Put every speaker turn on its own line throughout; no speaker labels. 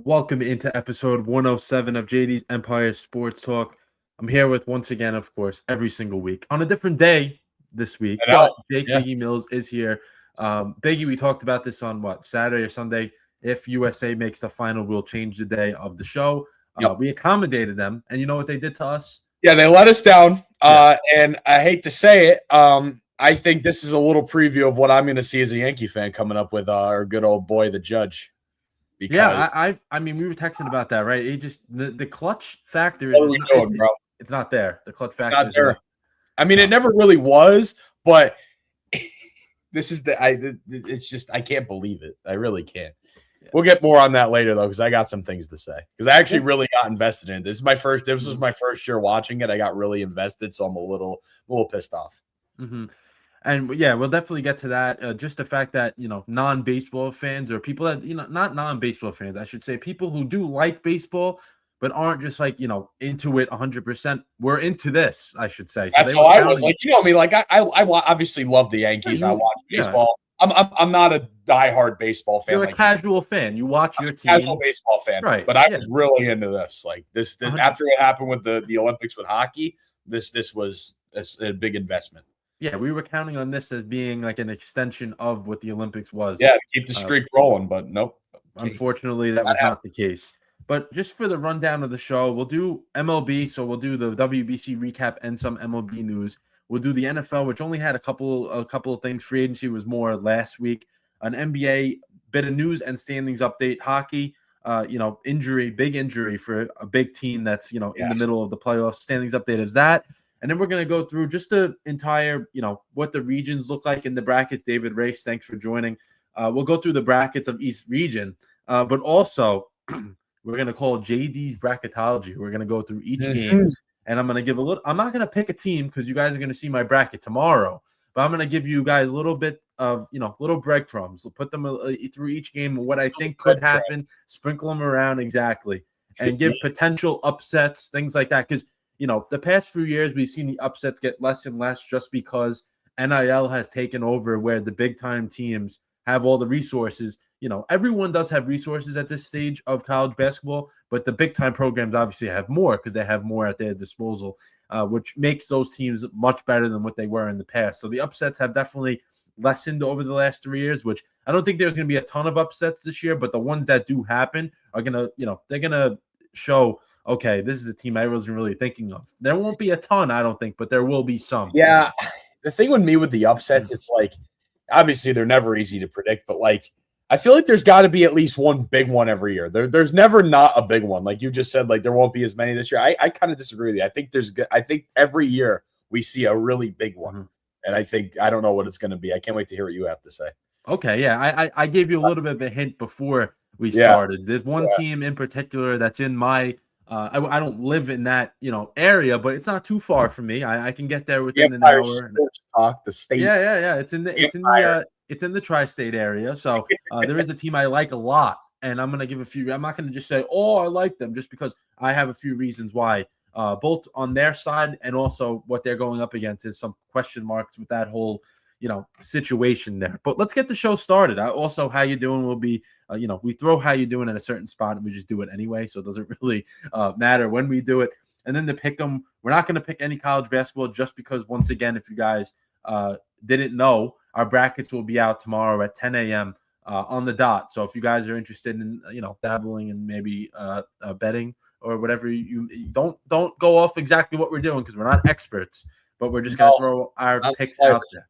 Welcome into episode 107 of JD's Empire Sports Talk. I'm here with, once again, of course, every single week on a different day this week, but Jake Biggie Mills is here. Biggie, we talked about this on Saturday or Sunday. If USA makes the final, we'll change the day of the show. We accommodated them, and you know what they did to us?
Yeah, they let us down. And I hate to say it, I think this is a little preview of what I'm going to see as a Yankee fan coming up with our good old boy, the Judge.
Because I mean, we were texting about that, right? It just the clutch factor it's not there. The clutch factor is there.
I mean, it never really was, but this is it's just I can't believe it. I really can't. Yeah. We'll get more on that later though, because I got some things to say. Because I actually really got invested in it. This was my first year watching it. I got really invested, so I'm a little pissed off.
Mm-hmm. And yeah, we'll definitely get to that. Just the fact that, non-baseball fans or people that, not non-baseball fans, I should say, people who do like baseball, but aren't just like, into it 100%. We're into this, I should say. So
that's how I was like, me, like I obviously love the Yankees. I watch baseball. Yeah. I'm not a diehard baseball fan.
You're a casual fan. You watch your team.
Casual baseball fan. Right. But I was really into this. Like this after it happened with the Olympics with hockey, this was a big investment.
Yeah, we were counting on this as being like an extension of what the Olympics was.
Yeah, to keep the streak rolling, but nope.
Unfortunately, that was not the case. But just for the rundown of the show, we'll do MLB, so we'll do the WBC recap and some MLB news. We'll do the NFL, which only had a couple of things. Free agency was more last week. An NBA bit of news and standings update. Hockey, big injury for a big team that's in the middle of the playoffs. Standings update is that. And then we're going to go through just the entire, what the regions look like in the brackets. David Race, thanks for joining. We'll go through the brackets of each region, but also we're going to call JD's bracketology. We're going to go through each game, and I'm going to give I'm not going to pick a team because you guys are going to see my bracket tomorrow, but I'm going to give you guys a little bit of, little breadcrumbs. Put them through each game, what I think could happen, sprinkle them around exactly, and give potential upsets, things like that. Because the past few years, we've seen the upsets get less and less just because NIL has taken over where the big-time teams have all the resources. Everyone does have resources at this stage of college basketball, but the big-time programs obviously have more because they have more at their disposal, which makes those teams much better than what they were in the past. So the upsets have definitely lessened over the last 3 years, which I don't think there's going to be a ton of upsets this year, but the ones that do happen are going to, they're going to show – okay, this is a team I wasn't really thinking of. There won't be a ton, I don't think, but there will be some.
Yeah. The thing with me with the upsets, it's like, obviously they're never easy to predict, but like, I feel like there's got to be at least one big one every year. There's never not a big one. Like you just said, like there won't be as many this year. I kind of disagree with you. I think every year we see a really big one. And I don't know what it's going to be. I can't wait to hear what you have to say.
Okay. Yeah. I gave you a little bit of a hint before we started. There's one team in particular that's in my, I don't live in that area, but it's not too far from me. I can get there within an hour.
Talk, the state.
Yeah. It's in the tri-state area. So there is a team I like a lot, and I'm gonna give a few. I'm not gonna just say, oh, I like them, just because I have a few reasons why. Both on their side and also what they're going up against is some question marks with that whole situation there. But let's get the show started. Also, how you doing will be, we throw how you doing at a certain spot and we just do it anyway. So it doesn't really matter when we do it. And then to pick them, we're not going to pick any college basketball just because, once again, if you guys didn't know, our brackets will be out tomorrow at 10 a.m. on the dot. So if you guys are interested in dabbling and maybe betting or whatever, you don't go off exactly what we're doing because we're not experts, but we're just gonna throw our picks out there.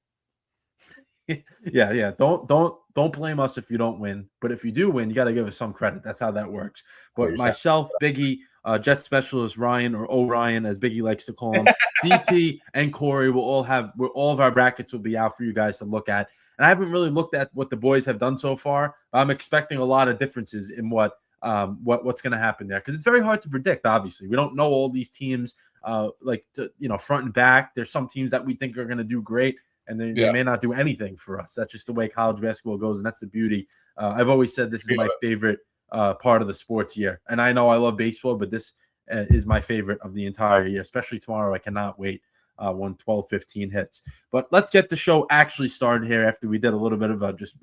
yeah. Don't blame us if you don't win, but if you do win, you got to give us some credit. That's how that works. But myself, Biggie, Jet Specialist Ryan, or O'Ryan as Biggie likes to call him, DT and Corey will all of our brackets will be out for you guys to look at. And I haven't really looked at what the boys have done so far. I'm expecting a lot of differences in what's going to happen there because it's very hard to predict. Obviously, we don't know all these teams front and back. There's some teams that we think are going to do great. And they may not do anything for us. That's just the way college basketball goes, and that's the beauty. I've always said this is my favorite part of the sports year. And I know I love baseball, but this is my favorite of the entire year, especially tomorrow. I cannot wait when 12:15 hits. But let's get the show actually started here after we did a little bit of just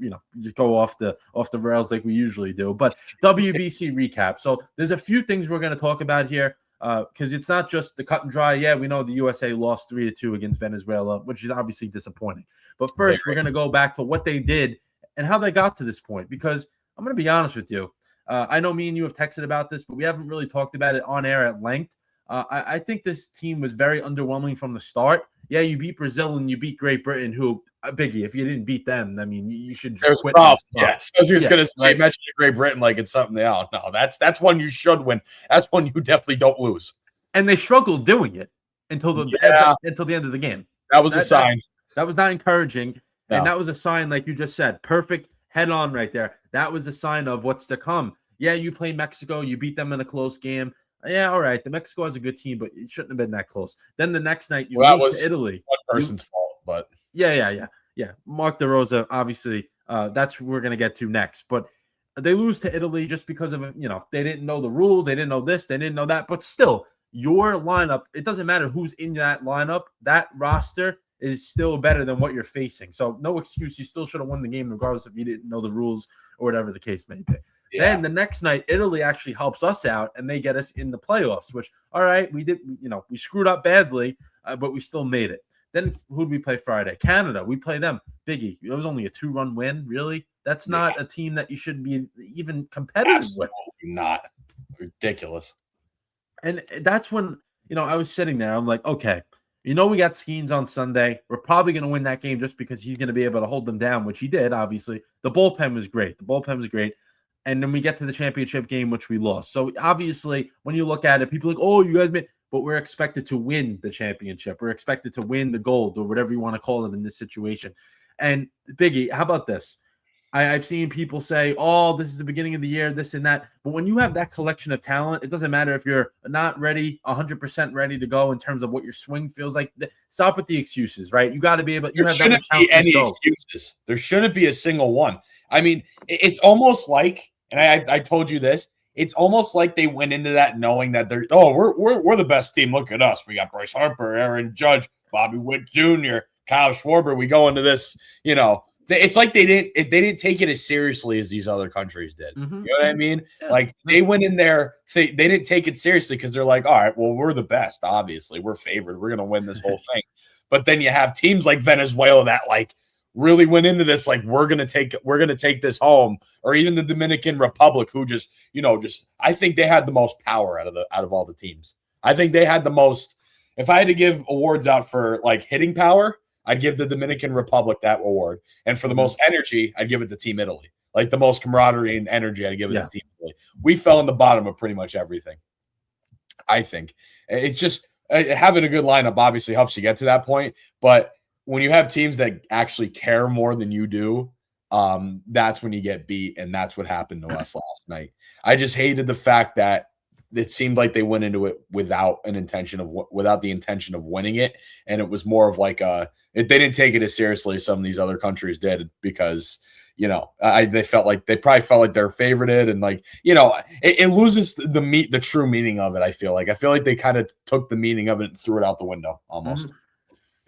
go off the rails like we usually do. But WBC recap. So there's a few things we're going to talk about here. Because it's not just the cut and dry. Yeah, we know the USA lost 3-2 against Venezuela, which is obviously disappointing. But first, we're going to go back to what they did and how they got to this point. Because I'm going to be honest with you. I know me and you have texted about this, but we haven't really talked about it on air at length. I think this team was very underwhelming from the start. Yeah, you beat Brazil and you beat Great Britain, who, Biggie, if you didn't beat them, I mean, you should just quit.
Yes, I was just going to say, mention Great Britain like it's something else. No, that's one you should win. That's one you definitely don't lose.
And they struggled doing it until the end of the game.
That was a sign.
That was not encouraging. No. And that was a sign, like you just said, perfect head on right there. That was a sign of what's to come. Yeah, you play Mexico. You beat them in a close game. Yeah, all right. The Mexico has a good team, but it shouldn't have been that close. Then the next night, you lose to Italy.
One person's fault, but
yeah. Mark DeRosa, obviously, that's what we're gonna get to next. But they lose to Italy just because of they didn't know the rules, they didn't know this, they didn't know that. But still, your lineup, it doesn't matter who's in that lineup. That roster is still better than what you're facing. So no excuse. You still should have won the game regardless if you didn't know the rules or whatever the case may be. Yeah. Then the next night, Italy actually helps us out, and they get us in the playoffs, which, all right, we did, we screwed up badly, but we still made it. Then who did we play Friday? Canada. We play them. Biggie. It was only a 2-run win, really? That's not a team that you should be even competitive with.
Not. Ridiculous.
And that's when, I was sitting there. I'm like, okay, we got Skeens on Sunday. We're probably going to win that game just because he's going to be able to hold them down, which he did, obviously. The bullpen was great. And then we get to the championship game, which we lost. So obviously, when you look at it, people are like, oh, you guys made, but we're expected to win the championship. We're expected to win the gold or whatever you want to call it in this situation. And Biggie, how about this? I've seen people say, oh, this is the beginning of the year, this and that. But when you have that collection of talent, it doesn't matter if you're not ready, 100% ready to go in terms of what your swing feels like. Stop with the excuses, right? You got to be able.
There shouldn't be any excuses. There shouldn't be a single one. I mean, it's almost like, and I told you this, it's almost like they went into that knowing that we're the best team. Look at us. We got Bryce Harper, Aaron Judge, Bobby Witt Jr., Kyle Schwarber. We go into this, it's like they didn't take it as seriously as these other countries did. Mm-hmm. You know what I mean? Yeah. Like they went in there, they didn't take it seriously because they're like, all right, well, we're the best. Obviously, we're favored. We're gonna win this whole thing. But then you have teams like Venezuela that like really went into this like we're gonna take this home, or even the Dominican Republic who just I think they had the most power out of all the teams. I think they had the most. If I had to give awards out for like hitting power, I'd give the Dominican Republic that award. And for the most energy, I'd give it to Team Italy. Like the most camaraderie and energy, I'd give it to Team Italy. We fell in the bottom of pretty much everything. I think it's just having a good lineup obviously helps you get to that point. But when you have teams that actually care more than you do, that's when you get beat. And that's what happened to us last night. I just hated the fact that it seemed like they went into it without the intention of winning it. And it was more of like they didn't take it as seriously as some of these other countries did because, they probably felt like they're favorited and like, it loses the true meaning of it. I feel like they kind of took the meaning of it and threw it out the window almost. Mm-hmm.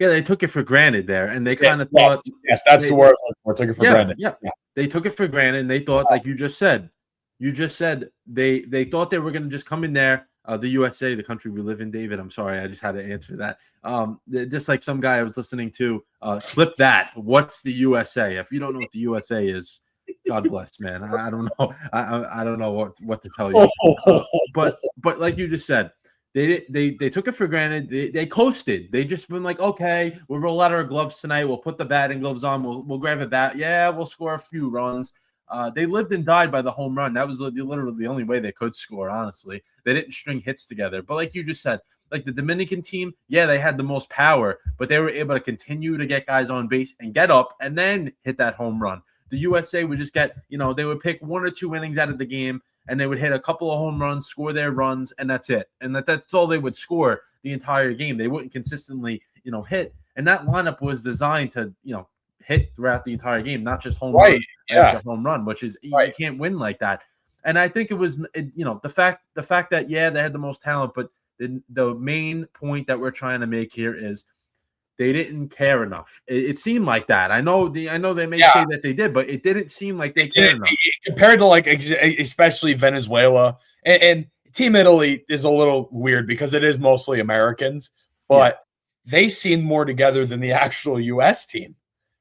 Yeah, they took it for granted there, and they kind of thought.
Yes, that's the word. We took it for granted.
Yeah, they took it for granted, and they thought, like you just said, they thought they were going to just come in there. The USA, the country we live in, David. I'm sorry, I just had to answer that. Just like some guy I was listening to, clip that. What's the USA? If you don't know what the USA is, God bless, man. I don't know. I don't know what to tell you. But like you just said, they took it for granted. They coasted. They just been like, okay, we'll roll out our gloves tonight. We'll put the batting gloves on. We'll grab a bat. Yeah, we'll score a few runs. They lived and died by the home run. That was literally the only way they could score. Honestly, they didn't string hits together. But like you just said, like the Dominican team, yeah, they had the most power, but they were able to continue to get guys on base and get up and then hit that home run. The USA would just get, they would pick 1 or 2 innings out of the game and they would hit a couple of home runs, score their runs, and that's it. And that's all they would score the entire game. They wouldn't consistently, hit. And that lineup was designed to, hit throughout the entire game, not just home run after home run, which is you can't win like that. And I think it was, the fact that, yeah, they had the most talent, but the main point that we're trying to make here is they didn't care enough. It seemed like that. I know they may say that they did, but it didn't seem like they cared enough.
Compared to especially Venezuela and Team Italy is a little weird because it is mostly Americans, but they seemed more together than the actual U.S. team,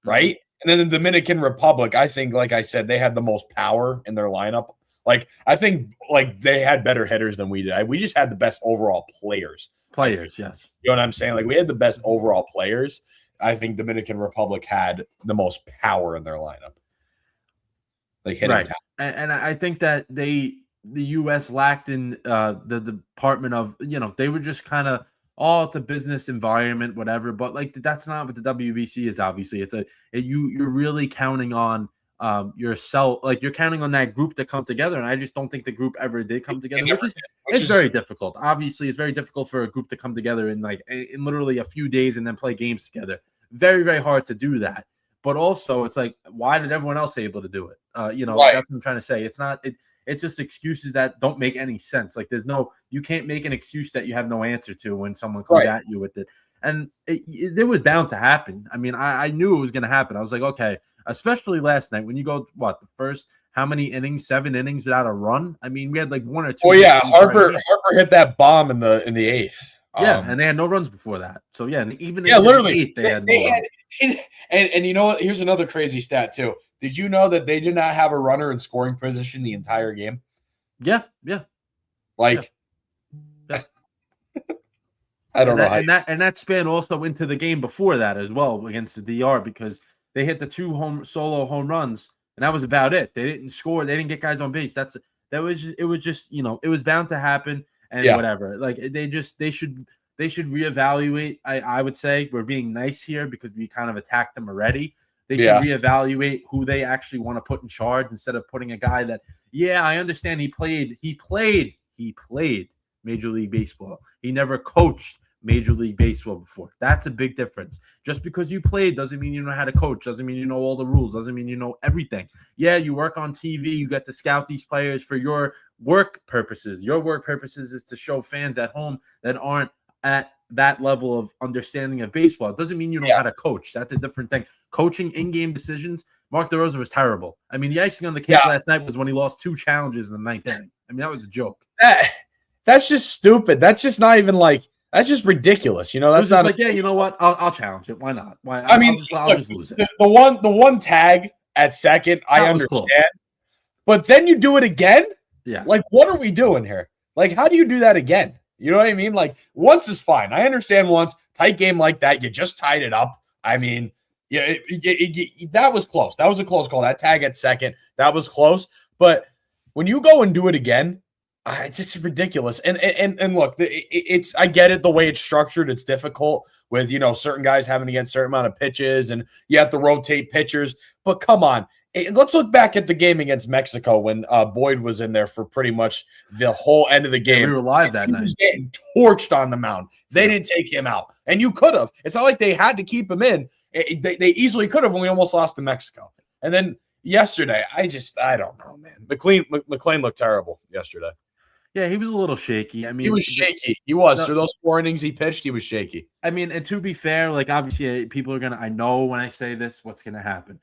right? And then the Dominican Republic, I think, like I said, they had the most power in their lineup. Like, I think, they had better hitters than we did. We just had the best overall players.
Yes.
You know what I'm saying? Like, we had the best overall players. I think Dominican Republic had the most power in their lineup. Like, hitting talent.
And I think that the U.S. lacked in the department of, they were just kind of all the business environment, whatever. But, that's not what the WBC is, obviously. You're really counting on yourself, you're counting on that group to come together, and I just don't think the group ever did come together, which is very difficult. Obviously, it's very difficult for a group to come together in literally a few days and then play games together. Very, very hard to do that. But also, it's why did everyone else able to do it? That's what I'm trying to say. It's just excuses that don't make any sense. You can't make an excuse that you have no answer to when someone comes at you with it. And it was bound to happen. I mean, I knew it was going to happen. I was like, okay. Especially last night when you go, the first how many innings? 7 innings without a run. I mean, we had 1 or 2.
Oh yeah, Harper hit that bomb in the 8th.
Yeah, and they had no runs before that. So yeah, and even
literally
the 8th, they
had and you know what? Here's another crazy stat too. Did you know that they did not have a runner in scoring position the entire game?
Yeah.
I don't know.
And that span also into the game before that as well against the DR because they hit the 2 solo home runs, and that was about it. They didn't score. They didn't get guys on base. It was just it was bound to happen and whatever. They should reevaluate. I would say we're being nice here because we kind of attacked them already. They should reevaluate who they actually want to put in charge instead of putting a guy that, I understand he played Major League Baseball. He never coached Major League Baseball before. That's a big difference. Just because you played doesn't mean you know how to coach, doesn't mean you know all the rules, doesn't mean you know everything. Yeah, you work on TV, you get to scout these players for your work purposes. Your work purposes is to show fans at home that aren't at that level of understanding of baseball. It doesn't mean you know how to coach. That's a different thing. Coaching in-game decisions, Mark DeRosa was terrible. I mean, the icing on the cake last night was when he lost 2 challenges in the 9th inning. I mean, that was a joke.
That's just stupid. That's just not even that's just ridiculous. That's not
you know what? I'll challenge it. Why not?
I'll just lose it. The one tag at second, I understand. But then you do it again?
Yeah.
What are we doing here? How do you do that again? You know what I mean? Once is fine. I understand once. Tight game like that, you just tied it up. I mean, that was close. That was a close call. That tag at second, that was close. But when you go and do it again, it's just ridiculous. And look, it's I get it the way it's structured. It's difficult with certain guys having to get a certain amount of pitches, and you have to rotate pitchers. But come on, let's look back at the game against Mexico when Boyd was in there for pretty much the whole end of the game.
We were live that night.
He was getting torched on the mound. They didn't take him out, and you could have. It's not like they had to keep him in. They easily could have when we almost lost to Mexico. And then yesterday, I don't know, man. McLean looked terrible yesterday.
Yeah, he was a little shaky. I mean,
he was shaky. He was. For those 4 innings he pitched, he was shaky.
I mean, and to be fair, obviously people are I know when I say this, what's going to happen.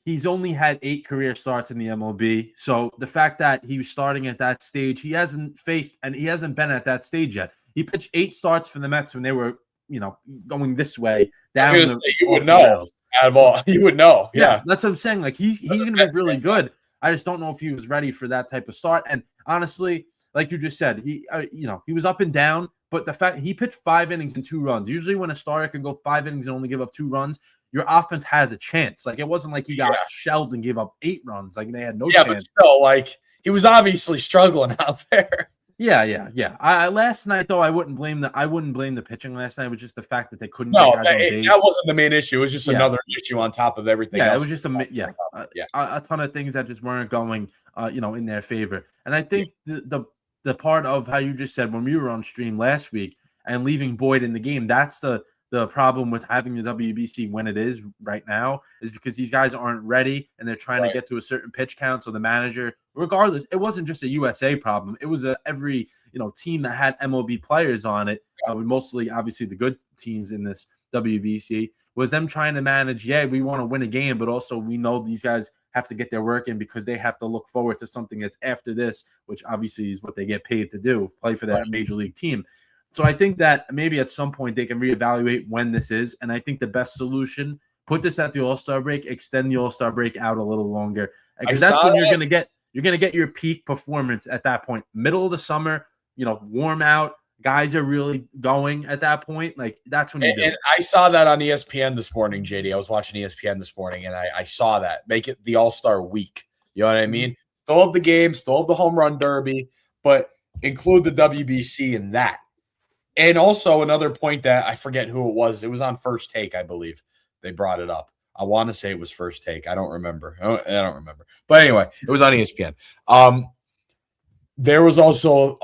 He's only had 8 career starts in the MLB. So the fact that he was starting at that stage, he hasn't been at that stage yet. He pitched 8 starts for the Mets when they were, going this way.
Down you would know. out of all, you would know. Yeah.
That's what I'm saying. Like he's going to be really good. I just don't know if he was ready for that type of start. And honestly, like you just said, he he was up and down. But the fact he pitched 5 innings and 2 runs. Usually, when a starter can go 5 innings and only give up 2 runs, your offense has a chance. Like it wasn't like he got shelled and gave up 8 runs. Like they had no chance.
But still, like he was obviously struggling out there.
Yeah. I last night though, I wouldn't blame the pitching last night. It was just the fact that they couldn't.
No, that wasn't the main issue. It was just another issue on top of everything.
Yeah,
else.
It was just a ton of things that just weren't going, in their favor. And I think the part of how you just said when we were on stream last week and leaving Boyd in the game, that's the problem with having the WBC when it is right now, is because these guys aren't ready and they're trying to get to a certain pitch count. So the manager, regardless, it wasn't just a USA problem. It was every team that had MLB players on it, mostly obviously the good teams in this WBC, was them trying to manage. Yeah, we want to win a game, but also we know these guys have to get their work in because they have to look forward to something that's after this, which obviously is what they get paid to do, play for that major league team. So I think that maybe at some point they can reevaluate when this is. And I think the best solution, put this at the All-Star break, extend the All-Star break out a little longer. Because that's when you're going to get your peak performance at that point. Middle of the summer, warm out. Guys are really going at that point. Like that's when you do it.
And I saw that on ESPN this morning, JD. I was watching ESPN this morning and I saw that. Make it the All-Star week. You know what I mean? Still have the game, still have the home run derby, but include the WBC in that. And also another point that I forget who it was. It was on First Take, I believe. They brought it up. I want to say it was First Take. I don't remember. I don't remember. But anyway, it was on ESPN. There was also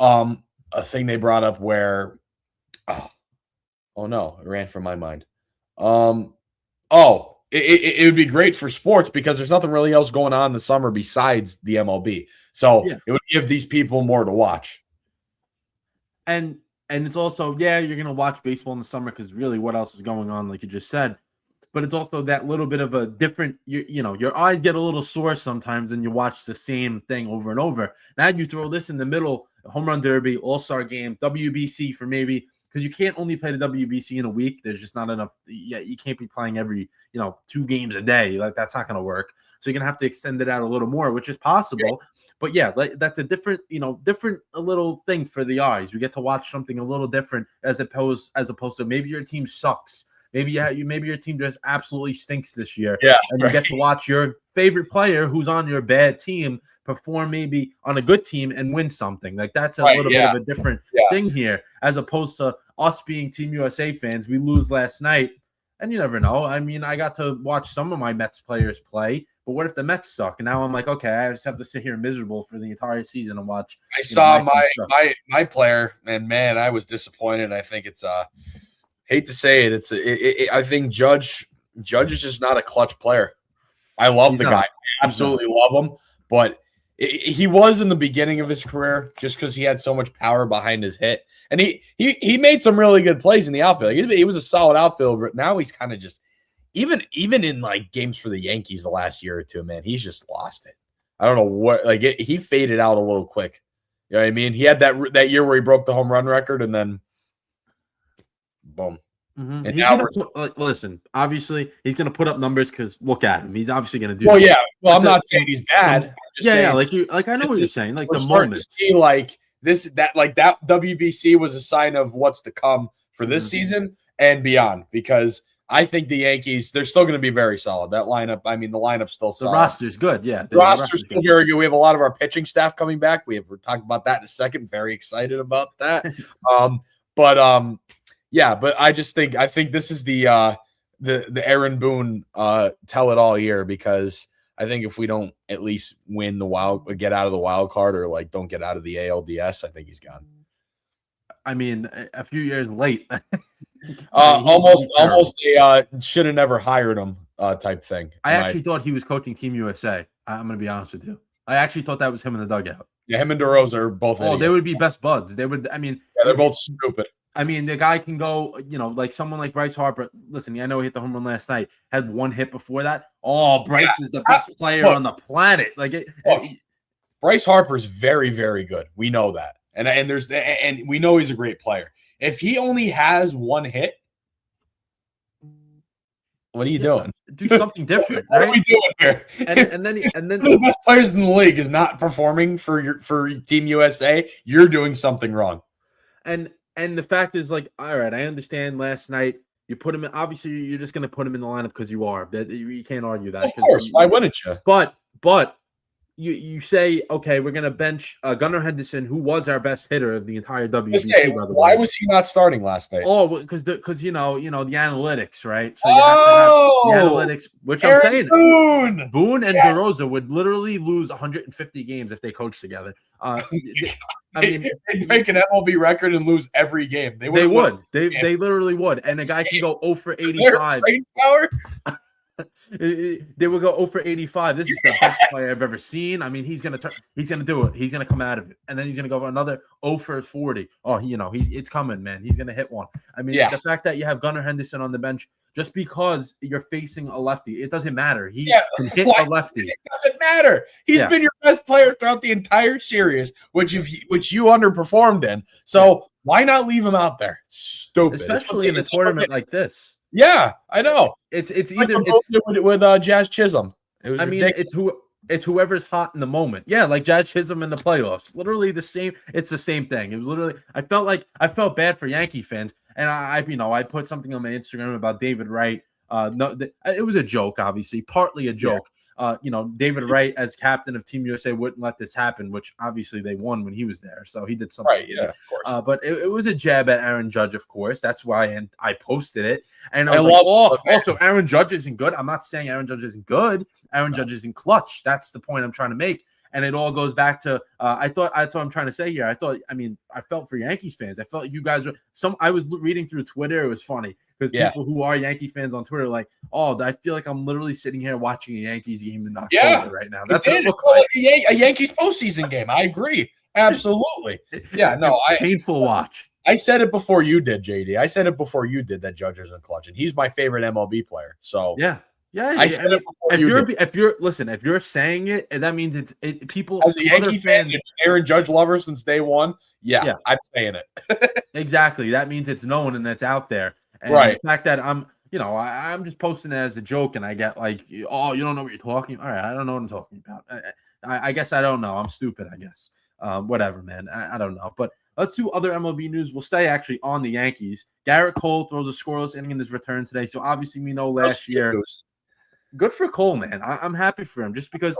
a thing they brought up where oh no, it ran from my mind. It would be great for sports because there's nothing really else going on in the summer besides the MLB. So it would give these people more to watch.
And it's also, you're going to watch baseball in the summer because really what else is going on, like you just said. But it's also that little bit of a different, your eyes get a little sore sometimes and you watch the same thing over and over. Now you throw this in the middle, home run derby, all-star game, WBC for maybe, because you can't only play the WBC in a week. There's just not enough. You can't be playing every, 2 games a day. Like that's not going to work. So you're going to have to extend it out a little more, which is possible. But that's a different, a little thing for the eyes. We get to watch something a little different as opposed to maybe your team sucks. Maybe your team just absolutely stinks this year. And you get to watch your favorite player who's on your bad team perform maybe on a good team and win something. Like that's a little bit of a different thing here, as opposed to us being Team USA fans. We lose last night, and you never know. I mean, I got to watch some of my Mets players play. But what if the Mets suck? And now I'm like, okay, I just have to sit here miserable for the entire season and watch.
I saw my player, and man, I was disappointed. I think it's hate to say it, I think Judge is just not a clutch player. I love the guy, I absolutely love him, but he was in the beginning of his career just because he had so much power behind his hit, and he made some really good plays in the outfield. Like, he was a solid outfielder, but now he's kind of just. Even in like games for the Yankees the last year or two, man, he's just lost it. I don't know what, he faded out a little quick. You know what I mean? He had that year where he broke the home run record and then boom.
Mm-hmm. And now listen, obviously he's going to put up numbers because look at him. He's obviously going to do.
Well, yeah. Well, I'm not saying he's bad.
Saying, like I know what you're saying. Like the moment.
See, that WBC was a sign of what's to come for this season and beyond, because I think the Yankees, they're still going to be very solid. That lineup, the lineup's still solid.
The roster's good, yeah.
The roster's still very good. We have a lot of our pitching staff coming back. We're talking about that in a second. Very excited about that. But I think this is the Aaron Boone tell it all year, because I think if we don't at least get out of the wild card, or don't get out of the ALDS, I think he's gone.
I mean, a few years late.
Almost a should have never hired him type thing.
I actually thought he was coaching Team USA. I'm going to be honest with you. I actually thought that was him in the dugout.
Yeah, him and DeRosa are both.
Oh, they would be best buds. They would. I mean,
they're both stupid.
I mean, the guy can go. Like someone like Bryce Harper. Listen, I know he hit the home run last night. Had one hit before that. Oh, Bryce is the best player on the planet.
Bryce Harper is very, very good. We know that. And we know he's a great player. If he only has one hit, what are you doing?
do something different,
What
right?
are we doing here?
And then
one of the best players in the league is not performing for Team USA. You're doing something wrong.
And the fact is, like, all right, I understand last night you put him in. Obviously, you're just going to put him in the lineup because you are. That you can't argue that.
Of course, why wouldn't you?
But you say, okay, we're going to bench Gunnar Henderson, who was our best hitter of the entire WBC. By the
Why
way,
was he not starting last night?
Oh, because you know the analytics, right? So you have to have the analytics, which I'm saying Boone and DeRosa would literally lose 150 games if they coached together. I mean,
they'd break an MLB record and lose every game. They
would. They literally would. And a guy can go 0 for 85.
Brain power.
They would go 0 for 85. This is the best player I've ever seen. I mean, he's gonna do it. He's gonna come out of it, and then he's gonna go for another 0 for 40. Oh, it's coming, man. He's gonna hit one. I mean, the fact that you have Gunnar Henderson on the bench just because you're facing a lefty, it doesn't matter. He can hit a lefty.
It doesn't matter. He's been your best player throughout the entire series, which you underperformed in. So why not leave him out there? Stupid,
especially in a tournament like this.
Yeah, I know.
It's
like
either
with Jazz Chisholm.
It's whoever's hot in the moment. Yeah, like Jazz Chisholm in the playoffs. Literally the same. It's the same thing. It was literally. I felt bad for Yankee fans, and I put something on my Instagram about David Wright. It was a joke, obviously, partly a joke. David Wright as captain of Team USA wouldn't let this happen, which obviously they won when he was there. So he did something.
Right, yeah, of course.
But it was a jab at Aaron Judge, of course. That's why I posted it. And I was also Aaron Judge isn't good. I'm not saying Aaron Judge isn't good. Aaron Judge isn't clutch. That's the point I'm trying to make. And it all goes back to that's what I'm trying to say here. I felt for Yankees fans. I felt you guys were I was reading through Twitter. It was funny because people who are Yankee fans on Twitter are like, oh, I feel like I'm literally sitting here watching a Yankees game in October right now. That's what it looked like.
A Yankees postseason game. I agree. Absolutely. Yeah, no,
painful watch.
I said it before you did, JD. I said it before you did that Judge isn't clutch, and he's my favorite MLB player. So
yeah.
I said it
if you're saying it, and that means people
as a Yankee fan, Aaron Judge lover since day one. Yeah. I'm saying it.
Exactly. That means it's known and it's out there. And
right.
The fact that I'm just posting it as a joke, and I get like, oh, you don't know what you're talking about. All right, I don't know what I'm talking about. I guess I don't know. I'm stupid, I guess. Whatever, man. I don't know. But let's do other MLB news. We'll stay actually on the Yankees. Garrett Cole throws a scoreless inning in his return today. So obviously we know last year. Good for Cole, man. I'm happy for him just because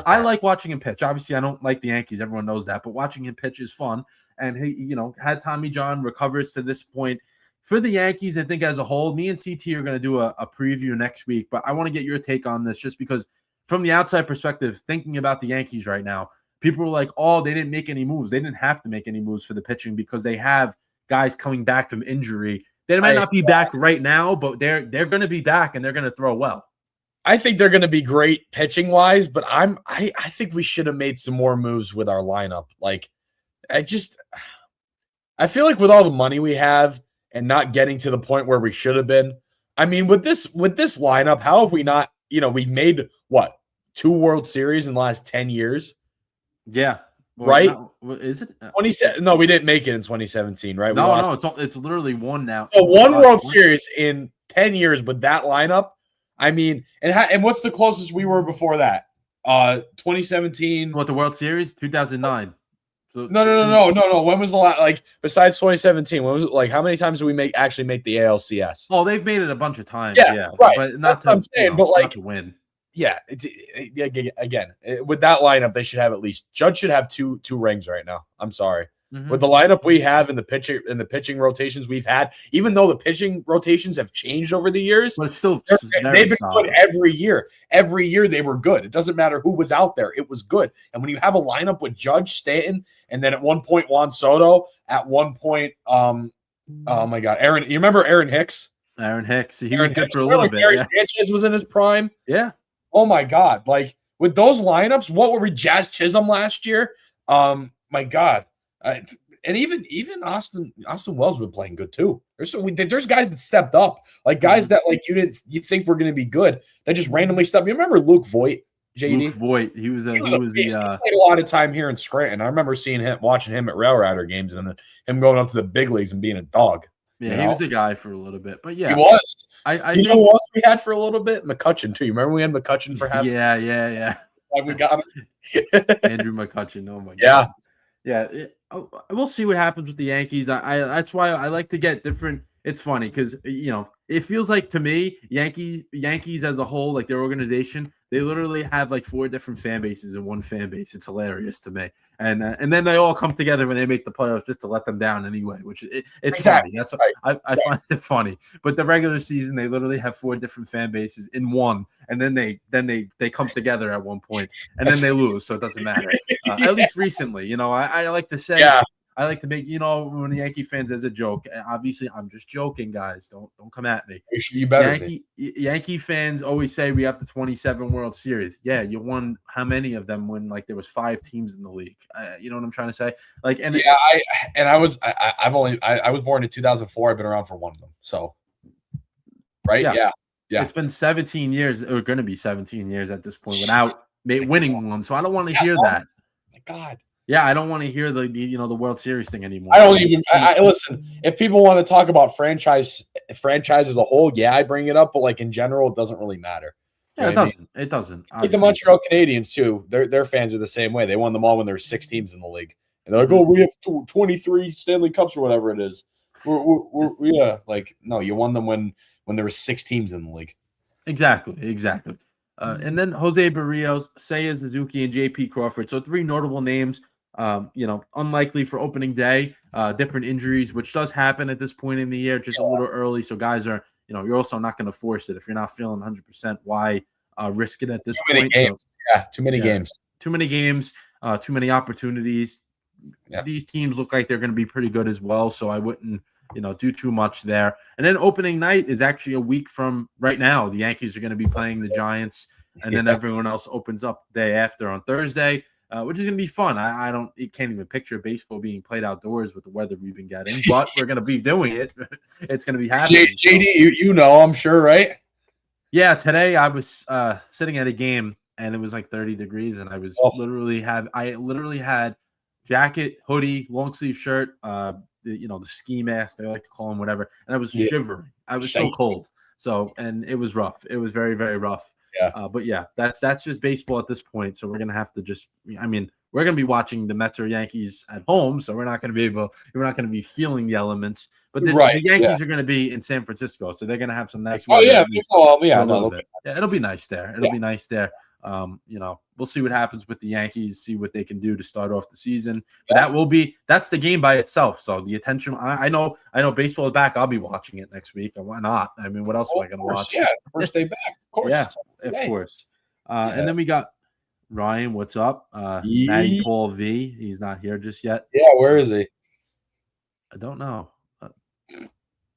I like watching him pitch. Obviously, I don't like the Yankees. Everyone knows that. But watching him pitch is fun. And he, had Tommy John recovers to this point. For the Yankees, I think as a whole, me and CT are going to do a preview next week. But I want to get your take on this just because from the outside perspective, thinking about the Yankees right now, people were like, oh, they didn't make any moves. They didn't have to make any moves for the pitching because they have guys coming back from injury. They might not be back right now, but they're going to be back and they're going to throw well.
I think they're going to be great pitching wise, but I think we should have made some more moves with our lineup. Like, I feel like with all the money we have and not getting to the point where we should have been. I mean, with this lineup, how have we not? We made what 2 World Series in the last 10 years?
Yeah,
right.
Is it
27? No, we didn't make it in 2017, right?
No, it's literally one now.
So 1 World Series in 10 years with that lineup. I mean, and what's the closest we were before that? 2017.
What, the World Series? 2009. So,
no. When was the last? Like besides 2017, when was it? Like how many times did we actually make the ALCS?
Oh, they've made it a bunch of times.
Yeah, right.
But not to,
I'm saying, but like
not to win.
Yeah, again, with that lineup, they should have at least Judge should have two rings right now. I'm sorry. Mm-hmm. With the lineup we have and the pitching rotations we've had, even though the pitching rotations have changed over the years,
but it's still
they've been good every year. Every year they were good. It doesn't matter who was out there; it was good. And when you have a lineup with Judge, Stanton, and then at one point Juan Soto, at one point, oh my God, Aaron, you remember Aaron Hicks?
Aaron Hicks, he was good for a little bit.
Gary Sanchez was in his prime.
Yeah.
Oh my God! Like with those lineups, what were we? Jazz Chisholm last year. My God. And even Austin Wells been playing good too. There's guys that stepped up, like guys that like you think were going to be good. They just randomly stepped. You remember Luke Voigt, JD?
Luke Voigt, he was
he played a lot of time here in Scranton. I remember watching him at Rail Rider games, and then him going up to the big leagues and being a dog.
Yeah, he was a guy for a little bit, but yeah,
he was.
I
You
think,
know who else we had for a little bit? McCutcheon too. You remember we had McCutcheon for half?
yeah.
Like we got him.
Andrew McCutcheon. Oh my
Yeah.
god. Yeah, we'll see what happens with the Yankees. I that's why I like to get different. It's funny because it feels like to me Yankees as a whole, like their organization, they literally have like 4 different fan bases in one fan base. It's hilarious to me, and then they all come together when they make the playoffs just to let them down anyway, which it's
Exactly.
funny. That's what
Right.
I find it funny. But the regular season, they literally have 4 different fan bases in one, and then they come together at one point, and then they lose, so it doesn't matter. At least recently, I like to say, I like to make, when the Yankee fans as a joke. Obviously, I'm just joking, guys. Don't come at me.
You better be.
Yankee fans always say we have the 27 World Series. Yeah, you won how many of them when like there was 5 teams in the league? You know what I'm trying to say? Like, and
yeah, I was born in 2004. I've been around for one of them. So, right? Yeah.
It's been 17 years, or going to be 17 years at this point without winning one. So I don't want to hear that.
My God.
Yeah, I don't want to hear the World Series thing anymore.
I don't even. I listen. If people want to talk about franchise as a whole, yeah, I bring it up. But like in general, it doesn't really matter.
Yeah, it doesn't. It doesn't.
Like the Montreal Canadiens too. Their fans are the same way. They won them all when there were 6 teams in the league, and they're like, "Oh, we have 23 Stanley Cups or whatever it is." Yeah, like no, you won them when there were 6 teams in the league.
Exactly. And then Jose Barrios, Seiya Suzuki, and J.P. Crawford. So 3 notable names. Unlikely for opening day. Different injuries, which does happen at this point in the year, just a little early. So guys are, you're also not going to force it if you're not feeling 100%. Why risk it at this point?
Too many games.
Too many games. Too many opportunities. Yeah. These teams look like they're going to be pretty good as well. So I wouldn't, do too much there. And then opening night is actually a week from right now. The Yankees are going to be playing the Giants, and then everyone else opens up the day after on Thursday. Which is going to be fun. You can't even picture baseball being played outdoors with the weather we've been getting, but we're going to be doing it. It's going to be happening.
JD, I'm sure, right?
Yeah, today I was sitting at a game and it was like 30 degrees, and I was literally had jacket, hoodie, long sleeve shirt, the ski mask, they like to call them, whatever, and I was shivering. I was so cold. So, and it was rough. It was very, very rough.
Yeah.
But yeah, that's just baseball at this point. So we're gonna have to we're gonna be watching the Mets or Yankees at home, so we're not gonna be feeling the elements. But the Yankees are gonna be in San Francisco, so they're gonna have some nice weather. It'll be nice there. It'll be nice there. We'll see what happens with the Yankees, see what they can do to start off the season. But that's the game by itself. So the attention, I know baseball is back. I'll be watching it next week. Why not? I mean, what else am I going to watch?
Yeah, first day back, of course.
Yeah, of course. And then we got Ryan. What's up? Matty Paul V. He's not here just yet.
Yeah, where is he?
I don't know.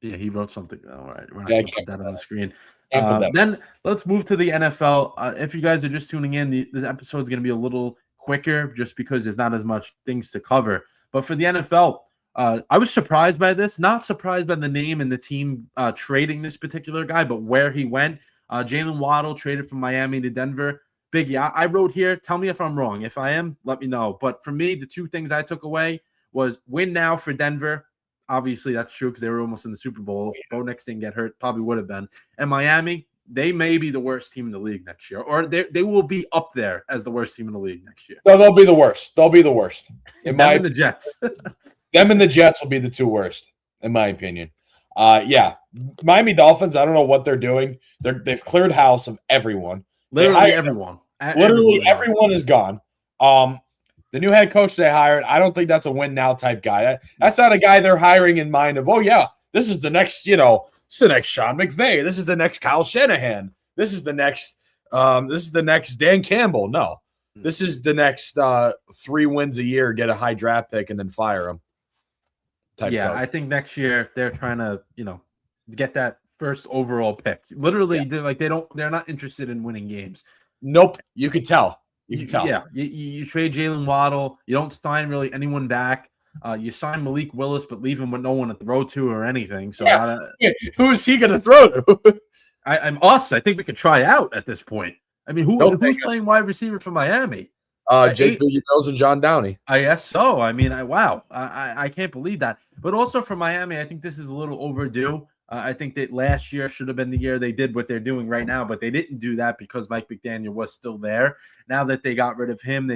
He wrote something. All right, we're not going to put that on the screen. Then let's move to the NFL. If you guys are just tuning in, this episode is going to be a little quicker just because there's not as much things to cover. But for the NFL, I was surprised by this. Not surprised by the name and the team trading this particular guy, but where he went. Jalen Waddle traded from Miami to Denver. Biggie, I wrote here. Tell me if I'm wrong. If I am, let me know. But for me, the 2 things I took away was win now for Denver. Obviously, that's true because they were almost in the Super Bowl. If Bo Nix didn't get hurt, probably would have been. And Miami, they may be the worst team in the league next year, or they will be up there as the worst team in the league next year.
No, they'll be the worst. They'll be the worst.
Them and the Jets.
Them and the Jets will be the 2 worst, in my opinion. Miami Dolphins, I don't know what they're doing. They've cleared house of everyone.
Literally everyone.
Literally everyone is gone. The new head coach they hired, I don't think that's a win now type guy. That's not a guy they're hiring in mind of, this is the next, this is the next Sean McVay. This is the next Kyle Shanahan. This is the next Dan Campbell. No, this is the next 3 wins a year, get a high draft pick, and then fire him. Coach.
I think next year they're trying to, get that first overall pick. Literally, they're not interested in winning games.
Nope, you could tell.
Yeah, you trade Jalen Waddle. You don't sign really anyone back. You sign Malik Willis, but leave him with no one to throw to or anything. So
who is he going to throw to?
I'm us. I think we could try out at this point. I mean, who's playing wide receiver for Miami?
Jake Biggie Mills and John Downey.
I guess so. I mean, I can't believe that. But also for Miami, I think this is a little overdue. I think that last year should have been the year they did what they're doing right now, but they didn't do that because Mike McDaniel was still there. Now that they got rid of him,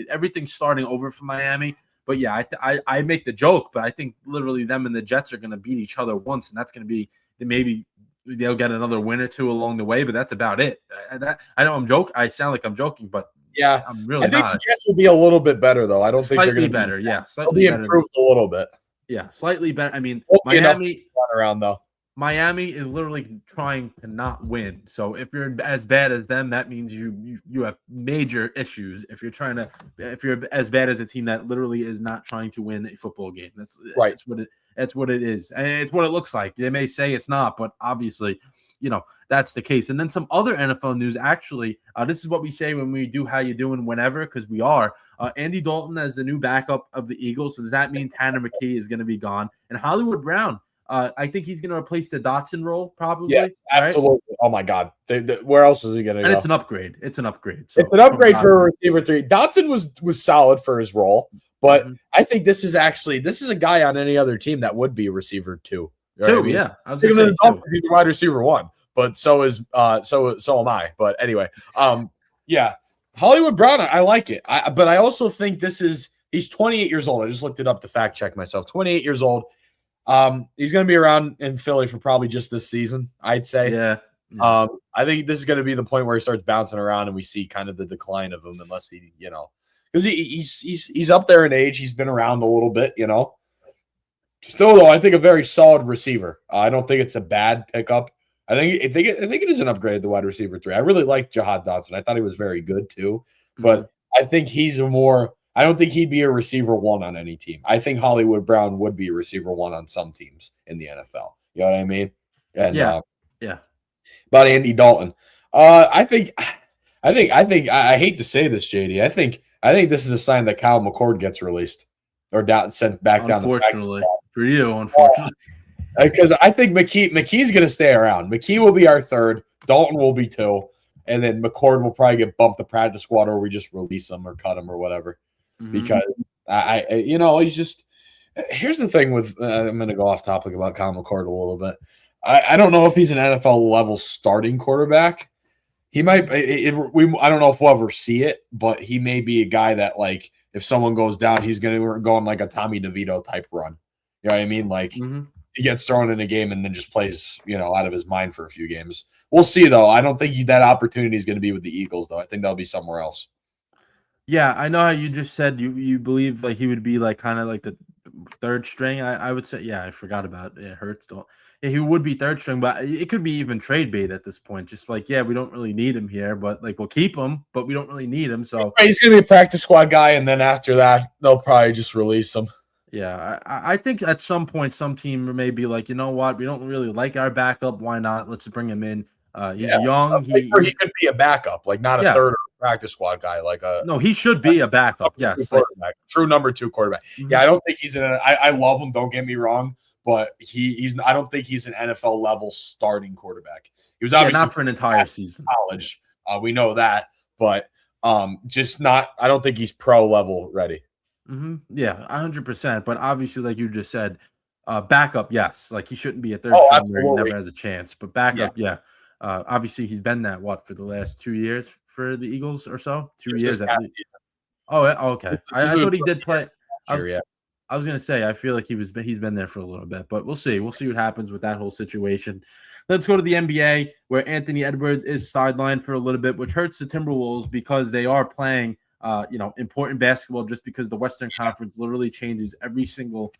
everything's starting over for Miami. But yeah, I make the joke, but I think literally them and the Jets are going to beat each other once, and that's going to be maybe they'll get another win or two along the way, but that's about it. I know I sound like I'm joking, but
yeah,
I'm really
I think
not.
The Jets will be a little bit better, though. I don't think they're going to be
better. Yeah,
slightly better. Improved a little bit.
Yeah, slightly better. I mean,
Miami around though.
Miami is literally trying to not win. So if you're as bad as them, that means you have major issues. If you're as bad as a team that literally is not trying to win a football game, that's right. That's what it is, and it's what it looks like. They may say it's not, but obviously, that's the case. And then some other NFL news. Actually, this is what we say when we do How You Doing whenever, because we are. Andy Dalton as the new backup of the Eagles. So does that mean Tanner McKee is going to be gone? And Hollywood Brown, I think he's going to replace the Dotson role, probably.
Yeah, absolutely. Right? Oh my God, where else is he going to go?
And it's an upgrade. It's an upgrade. So
it's an upgrade for a receiver 3. Dotson was solid for his role, but I think this is a guy on any other team that would be a receiver 2.
Yeah, I was going to say
he's a wide receiver 1, but so am I. But anyway, yeah, Hollywood Brown, I like it. But I also think he's 28 years old. I just looked it up to fact check myself. 28 years old. He's going to be around in Philly for probably just this season, I'd say.
Yeah.
I think this is going to be the point where he starts bouncing around and we see kind of the decline of him, unless he, because he's up there in age. He's been around a little bit, Still, though, I think a very solid receiver. I don't think it's a bad pickup. I think it is an upgrade at the wide receiver 3. I really like Jahad Dotson. I thought he was very good too, but I think he's I don't think he'd be a receiver 1 on any team. I think Hollywood Brown would be a receiver 1 on some teams in the NFL. You know what I mean? And
yeah.
About Andy Dalton, I hate to say this, JD. I think this is a sign that Kyle McCord gets released or sent back down.
Unfortunately for you, unfortunately,
because I think McKee's going to stay around. McKee will be our 3rd. Dalton will be 2, and then McCord will probably get bumped to practice squad, or we just release him or cut him or whatever. Because he's just. Here's the thing with I'm going to go off topic about Kyle McCord a little bit. I don't know if he's an NFL level starting quarterback. He might. I don't know if we'll ever see it, but he may be a guy that, like, if someone goes down, he's going to go on like a Tommy DeVito type run. You know what I mean? Like he gets thrown in a game and then just plays, out of his mind for a few games. We'll see though. I don't think that opportunity is going to be with the Eagles though. I think that'll be somewhere else.
Yeah, I know how you just said you believe like he would be like kind of like the 3rd string. I would say, yeah, I forgot about it. Hurts. Yeah, he would be 3rd string, but it could be even trade bait at this point. Just like, yeah, we don't really need him here, but like we'll keep him, but we don't really need him. So
he's gonna be a practice squad guy, and then after that, they'll probably just release him.
Yeah, I think at some point some team may be like, you know what, we don't really like our backup. Why not? Let's bring him in. He's young. He
could be a backup, like not a 3rd practice squad guy. Like
no, he should be a backup. Yes,
true number 2 quarterback. Yeah, I don't think he's I love him. Don't get me wrong, but he's. I don't think he's an NFL level starting quarterback. He was obviously
not for an entire season.
College, we know that, but just not. I don't think he's pro level ready.
Yeah, 100%. But obviously, like you just said, backup, yes. Like he shouldn't be a 3rd string where he never has a chance. But backup, yeah. Obviously, he's been that for the last 2 years for the Eagles or so. 2 years at least. Oh, okay. I thought he did play. I was gonna say I feel like he's been there for a little bit, but we'll see. We'll see what happens with that whole situation. Let's go to the NBA, where Anthony Edwards is sidelined for a little bit, which hurts the Timberwolves because they are playing important basketball, just because the Western Conference literally changes every single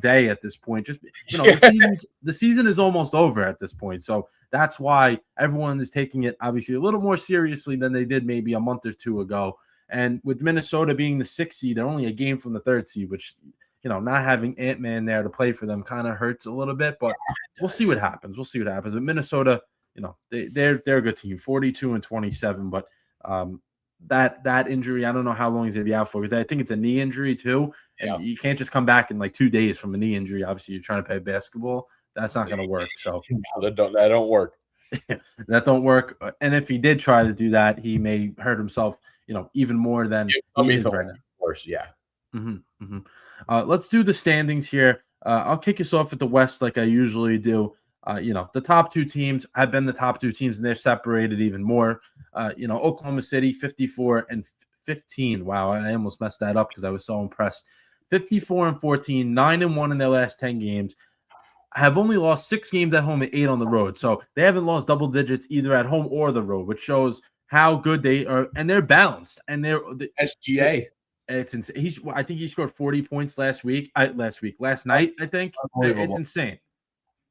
day at this point. Just the season is almost over at this point, so that's why everyone is taking it obviously a little more seriously than they did maybe a month or 2 ago. And with Minnesota being the 6th seed, they're only a game from the 3rd seed, which not having Ant-Man there to play for them kind of hurts a little bit. But we'll see what happens. But Minnesota, they're a good team, 42-27, but that injury, I don't know how long he's going to be out for, because I think it's a knee injury too. And you can't just come back in like 2 days from a knee injury. Obviously, you're trying to play basketball. That's not going to work. So
that don't work.
That don't work. And if he did try to do that, he may hurt himself, even more than he is right now.
Of course, yeah.
Let's do the standings here. I'll kick us off at the West like I usually do. The top two teams have been the top two teams, and they're separated even more. Oklahoma City, 54 and 15. Wow, I almost messed that up because I was so impressed. 54 and 14, 9-1 in their last 10 games. Have only lost 6 games at home and 8 on the road. So they haven't lost double digits either at home or the road, which shows how good they are. And they're balanced. And they're
SGA.
It's insane. I think he scored 40 points last night, I think. It's insane.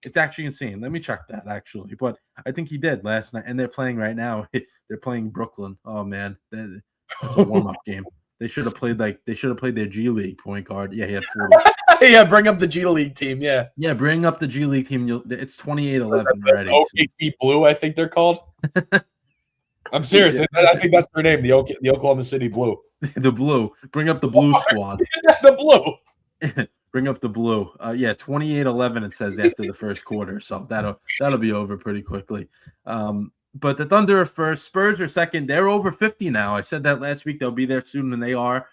It's actually insane. Let me check that actually. But I think he did last night. And they're playing right now. They're playing Brooklyn. Oh man. That's a warm-up game. They should have played their G League point guard. Yeah, he had 40.
Yeah, bring up the G League team. Yeah.
Yeah, bring up the G League team. It's 28-11 already.
OKC Blue, I think they're called. I'm serious. Yeah. I think that's their name, the Oklahoma City Blue.
The Blue. Bring up the Blue squad.
The Blue.
Bring up the Blue. 28-11 it says after the first quarter. So that'll be over pretty quickly. But the Thunder are first, Spurs are second. They're over 50 now. I said that last week. They'll be there soon, and they are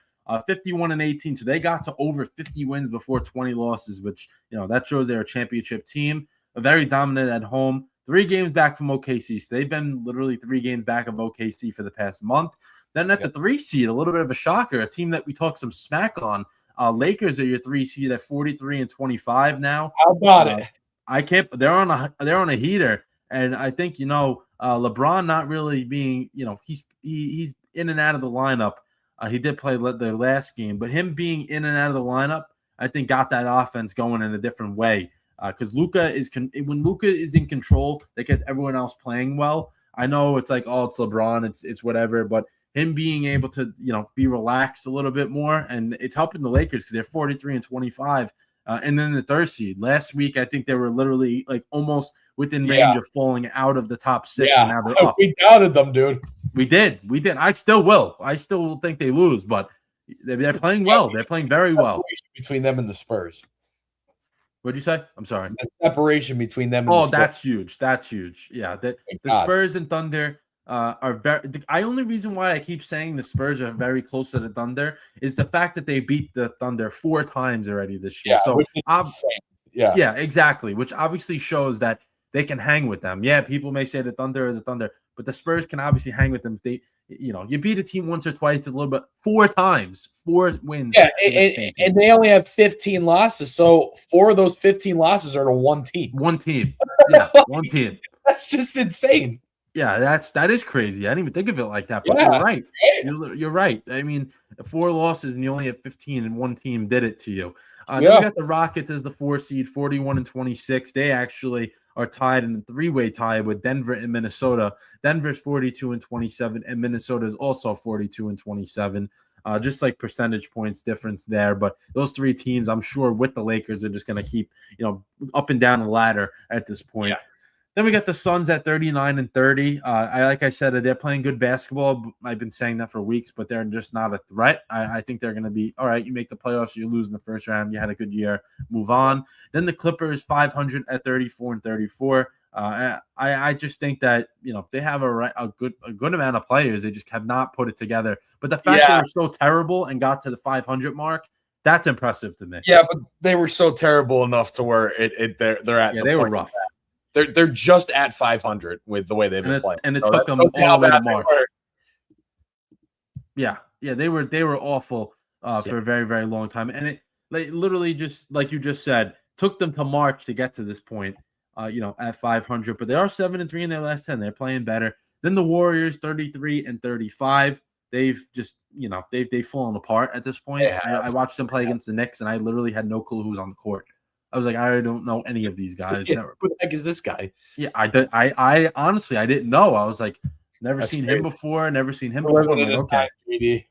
51 and 18. So they got to over 50 wins before 20 losses, which that shows they're a championship team. Very dominant at home. 3 games back from OKC. So they've been literally 3 games back of OKC for the past month. Then at the 3 seed, a little bit of a shocker, a team that we talked some smack on. Lakers are your 3 seed at 43 and 25 now.
How about it?
I can't. They're on a heater, and I think LeBron not really being he's in and out of the lineup. He did play the last game, but him being in and out of the lineup, I think got that offense going in a different way. Because when Luka is in control, that gets everyone else playing well. I know it's like, oh, it's LeBron, it's whatever, but him being able to be relaxed a little bit more, and it's helping the Lakers because they're 43 and 25, and then the 3rd seed. Last week, I think they were literally like almost within range of falling out of the top 6.
Yeah,
and now they're up.
We doubted them, dude.
We did. I still will. I still think they lose, but they're playing well. They're playing very well.
Between them and the Spurs.
What'd you say? I'm sorry.
The separation between them and the Spurs.
That's huge. That's huge. Yeah. The Spurs and Thunder are very. The only reason why I keep saying the Spurs are very close to the Thunder is the fact that they beat the Thunder 4 times already this year.
Yeah,
so
which is insane.
Yeah, exactly. Which obviously shows that they can hang with them. Yeah, people may say the Thunder is the Thunder, but the Spurs can obviously hang with them. If they, you beat a team once or twice, a little bit 4 times, 4 wins.
Yeah, and they only have 15 losses. So 4 of those 15 losses are to one team.
One team. Yeah, one team.
That's just insane.
Yeah, that is crazy. I didn't even think of it like that. But you're right. You're right. I mean, 4 losses and you only have 15, and one team did it to you. Then we got the Rockets as the 4 seed, 41 and 26. They actually are tied in a 3-way tie with Denver and Minnesota. Denver's 42 and 27, and Minnesota is also 42 and 27. Just like percentage points difference there. But those 3 teams, I'm sure, with the Lakers are just going to keep, up and down the ladder at this point. Yeah. Then we got the Suns at 39 and 30. Like I said, they're playing good basketball. I've been saying that for weeks, but they're just not a threat. I think they're going to be, all right, you make the playoffs, you lose in the first round, you had a good year, move on. Then the Clippers, 500 at 34 and 34. I just think that, they have a good amount of players. They just have not put it together. But the fact that they're so terrible and got to the 500 mark, that's impressive to me.
Yeah, but they were so terrible enough to where they're at.
Yeah, they were rough.
They're just at 500 with the way they've been playing.
And it took them all the way to March. Yeah, they were awful for a very, very long time. And it literally, just like you just said, took them to March to get to this point, at 500. But they are 7-3 in their last 10. They're playing better. Then the Warriors, 33 and 35. They've just, they've fallen apart at this point. I watched them play against the Knicks, and I literally had no clue who was on the court. I was like, I don't know any of these guys.
Yeah, who the heck is this guy?
Yeah, I honestly, I didn't know. I was like, Never seen him before. Never seen him before.
Okay,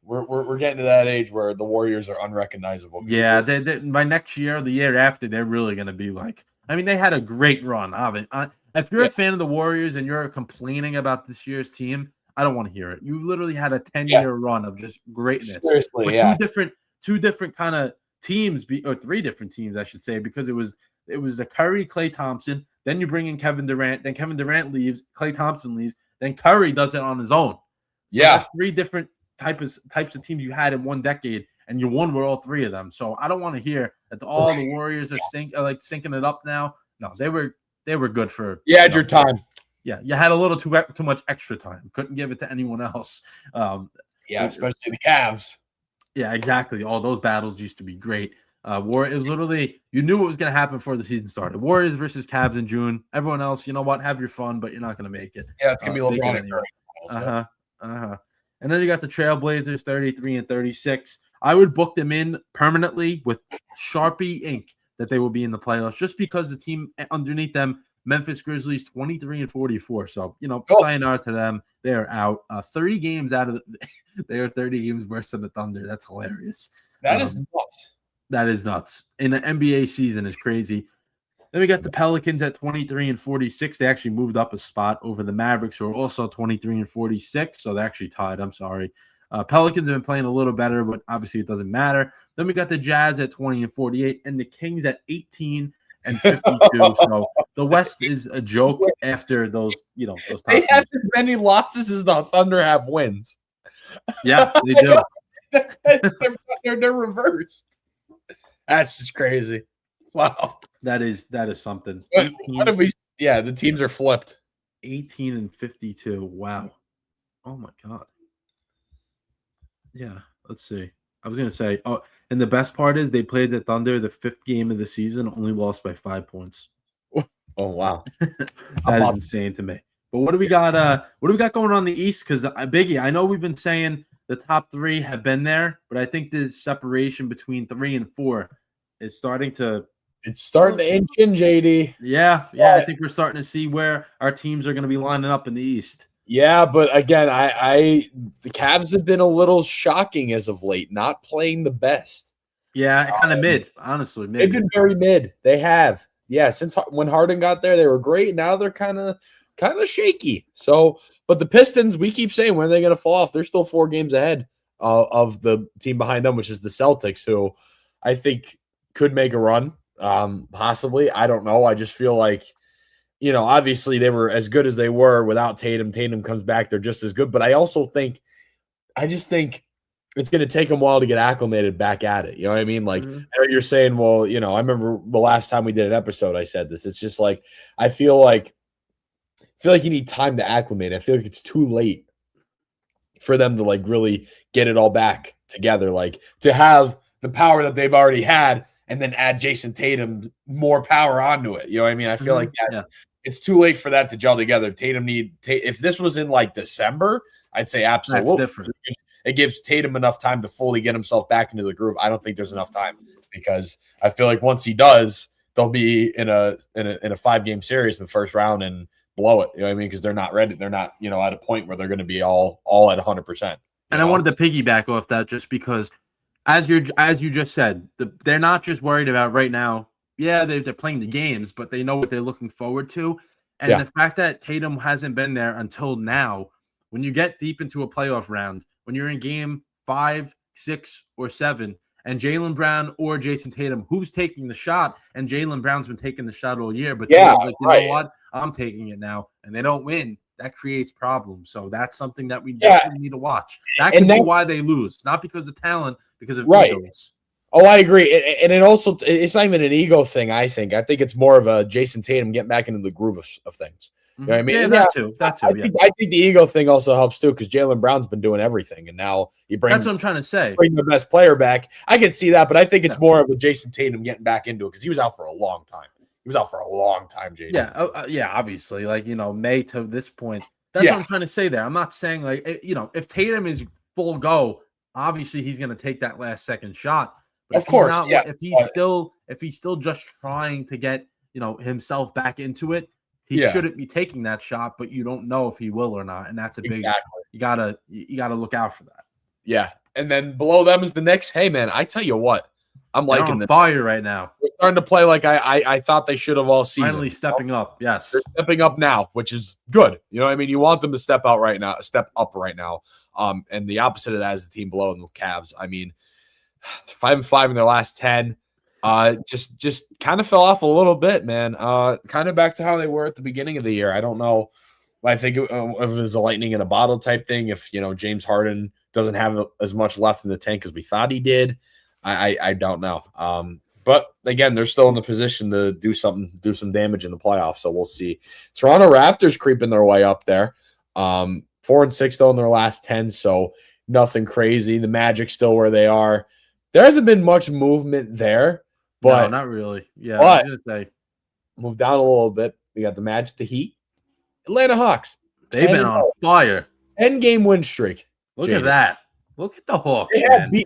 we're getting to that age where the Warriors are unrecognizable.
Yeah, they by next year, the year after, they're really going to be like. I mean, they had a great run. If you're a fan of the Warriors and you're complaining about this year's team, I don't want to hear it. You literally had a 10-year run of just greatness.
Seriously,
with two different kind of teams, or 3 different teams, I should say, because it was the Curry, Klay Thompson. Then you bring in Kevin Durant. Then Kevin Durant leaves. Klay Thompson leaves. Then Curry does it on his own. So that's 3 different types of teams you had in one decade, and you won with all three of them. So I don't want to hear that all the Warriors are sinking it up now. No, they were good for.
You had your time.
Yeah, you had a little too much extra time. Couldn't give it to anyone else.
Especially the Cavs.
Yeah, exactly. All those battles used to be great. It was literally, you knew what was going to happen before the season started. Warriors versus Cavs in June. Everyone else, you know what? Have your fun, but you're not going to make it.
Yeah, it's going to be LeBron
anyway. And then you got the Trailblazers, 33 and 36. I would book them in permanently with Sharpie ink that they will be in the playoffs, just because the team underneath them, Memphis Grizzlies, 23 and 44. So, sayonara to them. They are out. 30 games out of they are 30 games worse than the Thunder. That's hilarious.
That is nuts.
That is nuts. In the NBA season is crazy. Then we got the Pelicans at 23 and 46. They actually moved up a spot over the Mavericks, who are also 23 and 46. So they actually tied. I'm sorry. Pelicans have been playing a little better, but obviously it doesn't matter. Then we got the Jazz at 20 and 48 and the Kings at 18 and 52. So the West is a joke after those, those top
They have
teams.
as many losses as the Thunder have wins.
Yeah, they do.
They're reversed. That's just crazy. Wow.
That is something.
What did we? Yeah, the teams are flipped.
18 and 52. Wow. Oh my God. Yeah, let's see. I was gonna say, and the best part is they played the Thunder the 5th game of the season, only lost by 5 points.
Oh wow.
That is insane to me. But what do we got? What do we got going on in the East? Because Biggie, I know we've been saying the top 3 have been there, but I think the separation between 3 and 4 is starting to.
It's starting to inch in, JD.
Yeah. I think we're starting to see where our teams are going to be lining up in the East.
Yeah, but again, the Cavs have been a little shocking as of late, not playing the best.
Yeah, kind of mid, honestly. Mid.
They've been very mid. They have. Yeah, since when Harden got there, they were great. Now they're kind of shaky. So, but the Pistons, we keep saying, when are they going to fall off? They're still 4 games ahead of the team behind them, which is the Celtics, who I think could make a run, possibly. I don't know. I just feel like, obviously they were as good as they were without Tatum. Tatum comes back, they're just as good. But I just think it's going to take them a while to get acclimated back at it. You know what I mean? Like, I know you're saying, well, I remember the last time we did an episode, I said this. It's just like, I feel like you need time to acclimate. I feel like it's too late for them to like really get it all back together, like to have the power that they've already had and then add Jason Tatum more power onto it. You know what I mean? I feel like it's too late for that to gel together. If this was in like December, I'd say absolutely.
That's different.
It gives Tatum enough time to fully get himself back into the groove. I don't think there's enough time, because I feel like once he does, they'll be in a 5-game series in the first round and blow it. You know what I mean? Because they're not ready. They're not, at a point where they're going to be all at 100%.
And I wanted to piggyback off that just because, as you just said, they're not just worried about right now. Yeah, they're playing the games, but they know what they're looking forward to. And the fact that Tatum hasn't been there until now, when you get deep into a playoff round, when you're in game 5, 6, or 7, and Jaylen Brown or Jason Tatum, who's taking the shot? And Jaylen Brown's been taking the shot all year, but Tatum's like, you know what? I'm taking it now, and they don't win. That creates problems. So that's something that we definitely need to watch. That can be why they lose, not because of talent, because of egos.
Oh, I agree. And it's not even an ego thing, I think. I think it's more of a Jason Tatum getting back into the groove of things. You know what I mean?
Yeah, that too.
I think the ego thing also helps too, because Jaylen Brown's been doing everything, and now that's
what I'm trying to say.
Bring the best player back. I can see that, but I think it's more of a Jason Tatum getting back into it, because he was out for a long time. JD.
Yeah, obviously, like May to this point. That's what I'm trying to say there. I'm not saying like if Tatum is full go, obviously he's going to take that last second shot. But
of course,
if he's still just trying to get himself back into it, he shouldn't be taking that shot. But you don't know if he will or not, and that's a big. You gotta look out for that.
Yeah, and then below them is the Knicks. Hey man, I tell you what, I'm liking
the fire right now.
They're starting to play like I thought they should have all season.
Finally stepping up. Yes,
they're stepping up now, which is good. You know what I mean? You want them to step up right now. And the opposite of that is the team below them, the Cavs. I mean, 5-5 in their last 10. Just kind of fell off a little bit, man. Kind of back to how they were at the beginning of the year. I don't know. I think if it was a lightning in a bottle type thing. If James Harden doesn't have as much left in the tank as we thought he did. I don't know. But again, they're still in the position to do some damage in the playoffs. So we'll see. Toronto Raptors creeping their way up there. 4-6 though in their last 10. So nothing crazy. The Magic still where they are. There hasn't been much movement there, but
no, not really. Yeah, I was gonna say
move down a little bit. We got the Magic, the Heat, Atlanta Hawks.
They've been on fire.
10-game win streak.
Look at that. Look at the Hawks.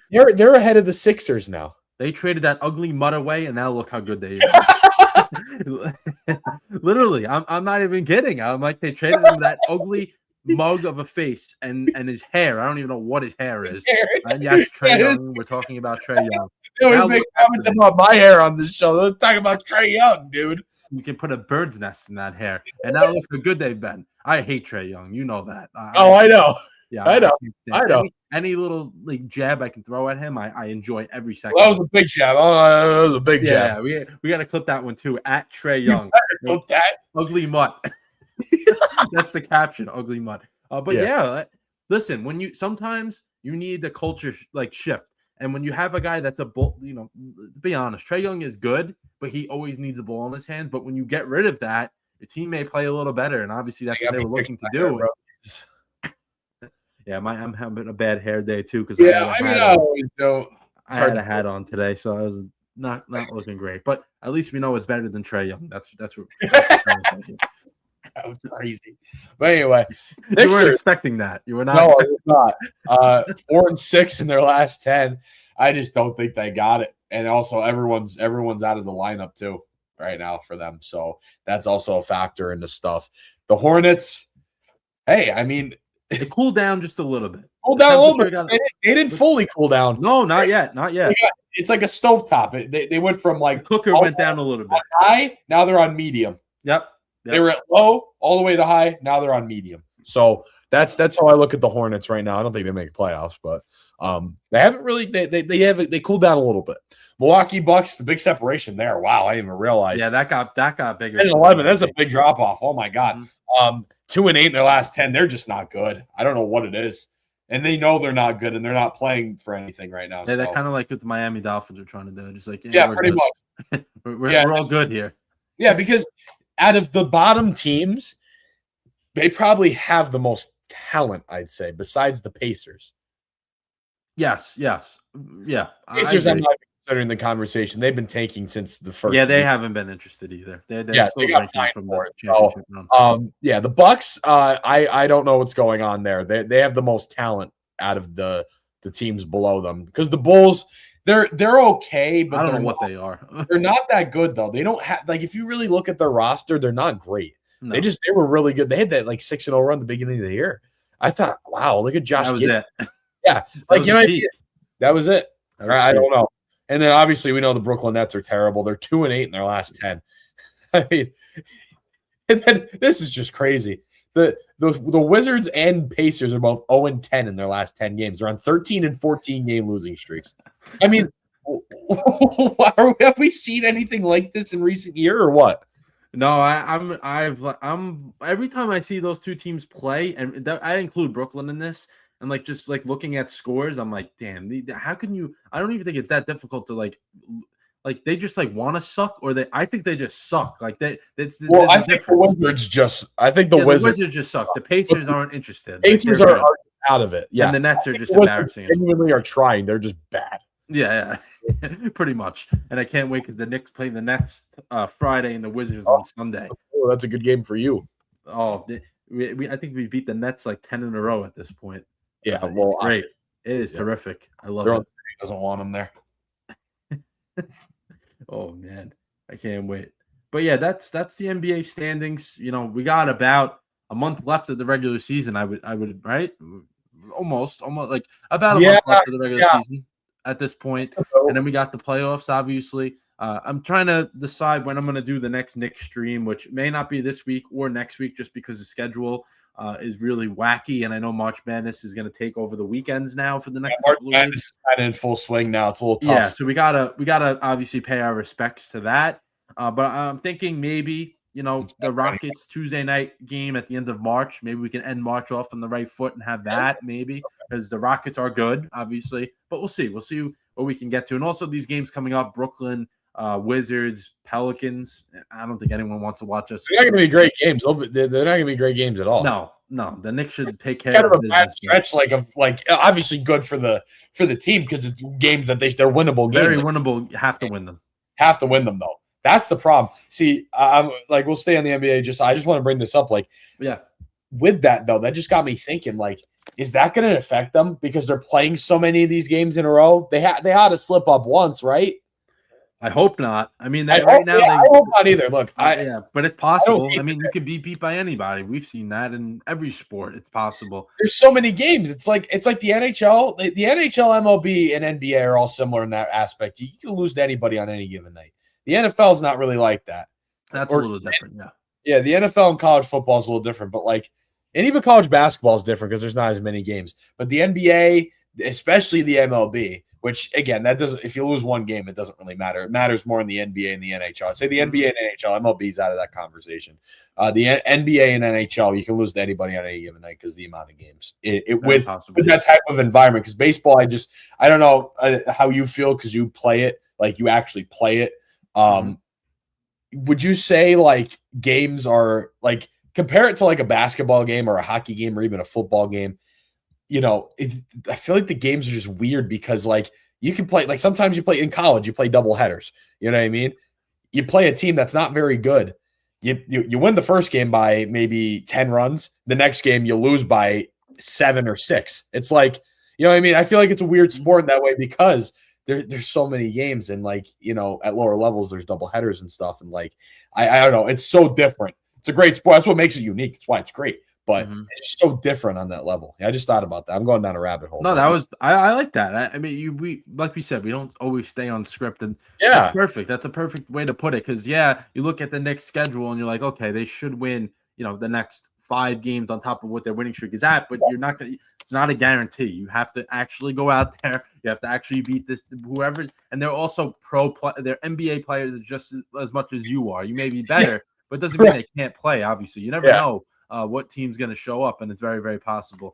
They're ahead of the Sixers now.
They traded that ugly mud away, and now look how good they are. Literally, I'm not even kidding. I'm like, they traded him that ugly mug of a face and his hair. I don't even know what his hair is. And yes, Trae Young. We're talking about Trae Young.
They always make comments about my hair on this show. They're talking about Trae Young, dude.
You can put a bird's nest in that hair. And now look how good they've been. I hate Trae Young. You know that.
I know.
Yeah,
I know.
Any little like jab I can throw at him, I enjoy every second.
Well, that was a big jab. That was a big jab.
Yeah, we got to clip that one too. At Trae Young.
Clip that.
Ugly mutt. That's the caption. Ugly mutt. But yeah, listen. Sometimes you need the culture shift, and when you have a guy that's a bull, to be honest, Trae Young is good, but he always needs a ball in his hands. But when you get rid of that, your team may play a little better, and obviously that's what they were looking to do. Yeah, I'm having a bad hair day too because
I always don't.
I had a hat on today, so I was not looking great. But at least we know it's better than Trae Young. That's what
that was crazy. But anyway,
you weren't expecting that. You were not.
No, I was not. 4-6 in their last 10. I just don't think they got it. And also, everyone's out of the lineup too right now for them. So that's also a factor in the stuff. The Hornets. Hey, I mean.
It cooled down just a little bit.
Cooled down a little bit. They didn't fully cool down.
No, not yet. Not yet.
It's like a stovetop. They went from like
cooker went down a little bit.
High, now they're on medium.
Yep.
They were at low all the way to high. Now they're on medium. So that's how I look at the Hornets right now. I don't think they make playoffs, but they haven't really. They cooled down a little bit. Milwaukee Bucks, the big separation there. Wow, I didn't even realize.
Yeah, that got bigger.
10-11. That's a big drop off. Oh my god. 2-8 in their last 10. They're just not good. I don't know what it is, and they know they're not good, and they're not playing for anything right now.
Yeah, they're kind of like what the Miami Dolphins are trying to do. Just like
pretty much.
we're all good here.
Yeah, because out of the bottom teams, they probably have the most talent, I'd say, besides the Pacers.
Yes. Yeah.
Pacers, I'm not considering the conversation. They've been tanking since the first.
Yeah, they haven't been interested either. They're still ranking from the championship run.
The Bucks. I don't know what's going on there. They have the most talent out of the teams below them because the Bulls. They're okay, but
I don't know what they are.
They're not that good though. They don't have if you really look at their roster, they're not great.
No.
They were really good. They had that 6-0 run at the beginning of the year. I thought, wow, look at Josh.
That was it.
Yeah, that was it. I don't know. And then obviously we know the Brooklyn Nets are terrible. They're 2-8 in their last 10. I mean, and then this is just crazy. The Wizards and Pacers are both 0-10 in their last 10 games. They're on 13 and 14 game losing streaks. I mean, have we seen anything like this in recent year or what?
No, I'm every time I see those two teams play, and I include Brooklyn in this, and just looking at scores, I'm like, damn, how can you? I don't even think it's that difficult to they just want to suck, or I think they just suck. I think the
Wizards
just suck. The Pacers aren't interested.
Pacers are out of it. Yeah,
and the Nets are just embarrassing.
Genuinely are trying. They're just bad.
Yeah, pretty much. And I can't wait because the Knicks play the Nets Friday and the Wizards on Sunday.
Oh, that's a good game for you.
Oh, I think we beat the Nets 10 in a row at this point.
Yeah,
it's great. It is terrific. I love it.
Doesn't want them there.
Oh man, I can't wait. But yeah, that's the NBA standings. We got about a month left of the regular season. I would right, almost about a month left of the regular season at this point. And then we got the playoffs. Obviously, I'm trying to decide when I'm going to do the next Knicks stream, which may not be this week or next week, just because the schedule is really wacky, and I know March Madness is going to take over the weekends now for the next couple of weeks.
Is kind of in full swing now. It's a little tough.
Yeah, so we gotta obviously pay our respects to that. But I'm thinking maybe the Rockets Tuesday night game at the end of March. Maybe we can end March off on the right foot and have that maybe, because the Rockets are good, obviously. But we'll see. We'll see what we can get to. And also these games coming up, Brooklyn, Wizards, Pelicans. I don't think anyone wants to watch us.
They're not going to be great games. They're not going to be great games at all.
No. The Knicks should take care
kind
of
a
business.
bad stretch, like obviously good for the team because it's games that they're winnable games.
Very winnable. You have to win them.
Have to win them though. That's the problem. See, I'm like, we'll stay on the NBA. I just want to bring this up. Like,
yeah.
With that though, that just got me thinking. Like, is that going to affect them because they're playing so many of these games in a row? They had to slip up once, right?
I hope not. I mean,
I hope not either. Look,
but it's possible. I mean, you can be beat by anybody. We've seen that in every sport. It's possible.
There's so many games. It's like the NHL, the NHL, MLB, and NBA are all similar in that aspect. You can lose to anybody on any given night. The NFL is not really like that.
That's a little different, yeah.
Yeah, the NFL and college football is a little different, but and even college basketball is different because there's not as many games. But the NBA, especially the MLB, which again, that doesn't. If you lose one game, it doesn't really matter. It matters more in the NBA and the NHL. I'd say the NBA and NHL, MLB is out of that conversation. The NBA and NHL, you can lose to anybody on any given night because the amount of games with that type of environment. Because baseball, I don't know how you feel because you play it, like you actually play it. Would you say like games are like compare it to like a basketball game or a hockey game or even a football game? I feel like the games are just weird because like you can play, like sometimes you play in college, you play double headers. You know what I mean? You play a team that's not very good. You win the first game by maybe 10 runs. The next game you lose by 7 or 6. It's like, you know what I mean? I feel like it's a weird sport in that way because there's so many games and like, at lower levels, there's double headers and stuff. And like, I don't know. It's so different. It's a great sport. That's what makes it unique. That's why it's great. But it's so different on that level. I just thought about that. I'm going down a rabbit hole.
No, I like that. I mean, we like we said, we don't always stay on script, and that's perfect. That's a perfect way to put it. Because you look at the next schedule and you're like, okay, they should win. The next 5 games on top of what their winning streak is at. But you're not gonna. It's not a guarantee. You have to actually go out there. You have to actually beat this whoever. And they're also they're NBA players just as much as you are. You may be better, but it doesn't mean they can't play. Obviously, you never know. What team's going to show up, and it's very, very possible.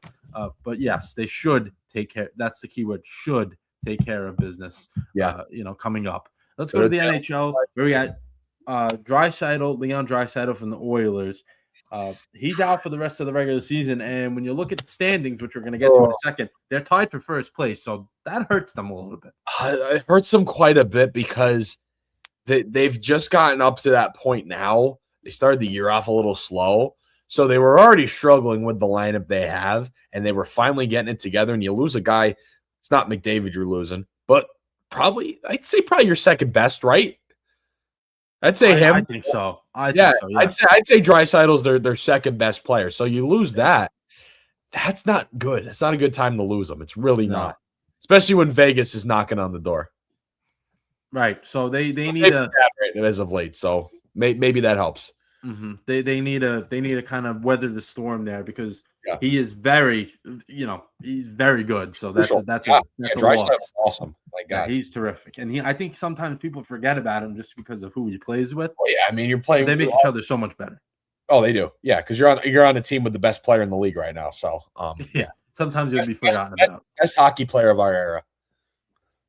But yes, they should take care. That's the key word. Should take care of business. Coming up. Let's go to the NHL. Where we got Leon Draisaitl from the Oilers. He's out for the rest of the regular season, and when you look at the standings, which we're going to get to in a second, they're tied for first place, so that hurts them a little bit.
It hurts them quite a bit because they've just gotten up to that point now. They started the year off a little slow. So they were already struggling with the lineup they have, and they were finally getting it together. And you lose a guy, it's not McDavid you're losing, but I'd say your second best, right? I'd say him.
I think so.
I'd say Draisaitl's their second best player. So you lose that. That's not good. It's not a good time to lose them. It's really not, especially when Vegas is knocking on the door.
Right. So they need
as of late. So maybe that helps.
Mm-hmm. They need to kind of weather the storm there because he is very, he's very good. So that's a loss.
Awesome. My God,
he's terrific, and I think sometimes people forget about him just because of who he plays with.
Well, I mean, you're playing.
They make each other so much better.
Oh, they do. Yeah, because you're on a team with the best player in the league right now. So
sometimes you'll be forgotten about.
Best hockey player of our era.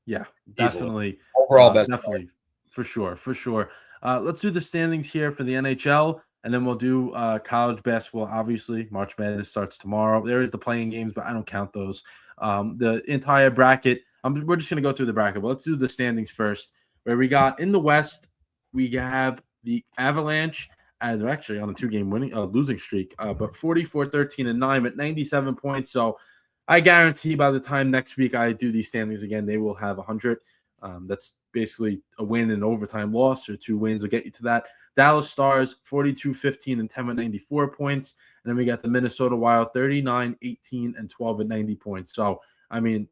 Yeah, definitely.
Easily. Overall best.
Definitely, player. For sure. Let's do the standings here for the NHL, and then we'll do college basketball. Obviously, March Madness starts tomorrow. There is the playing games, but I don't count those. The entire bracket. We're just going to go through the bracket, but let's do the standings first. Where we got in the West, we have the Avalanche. They're actually on a 2-game losing streak, but 44-13-9 at 97 points. So I guarantee by the time next week I do these standings again, they will have 100. That's basically a win and overtime loss, or 2 wins will get you to that. Dallas Stars 42-15-10 at 94 points, and then we got the Minnesota Wild 39-18-12 at 90 points. So I mean,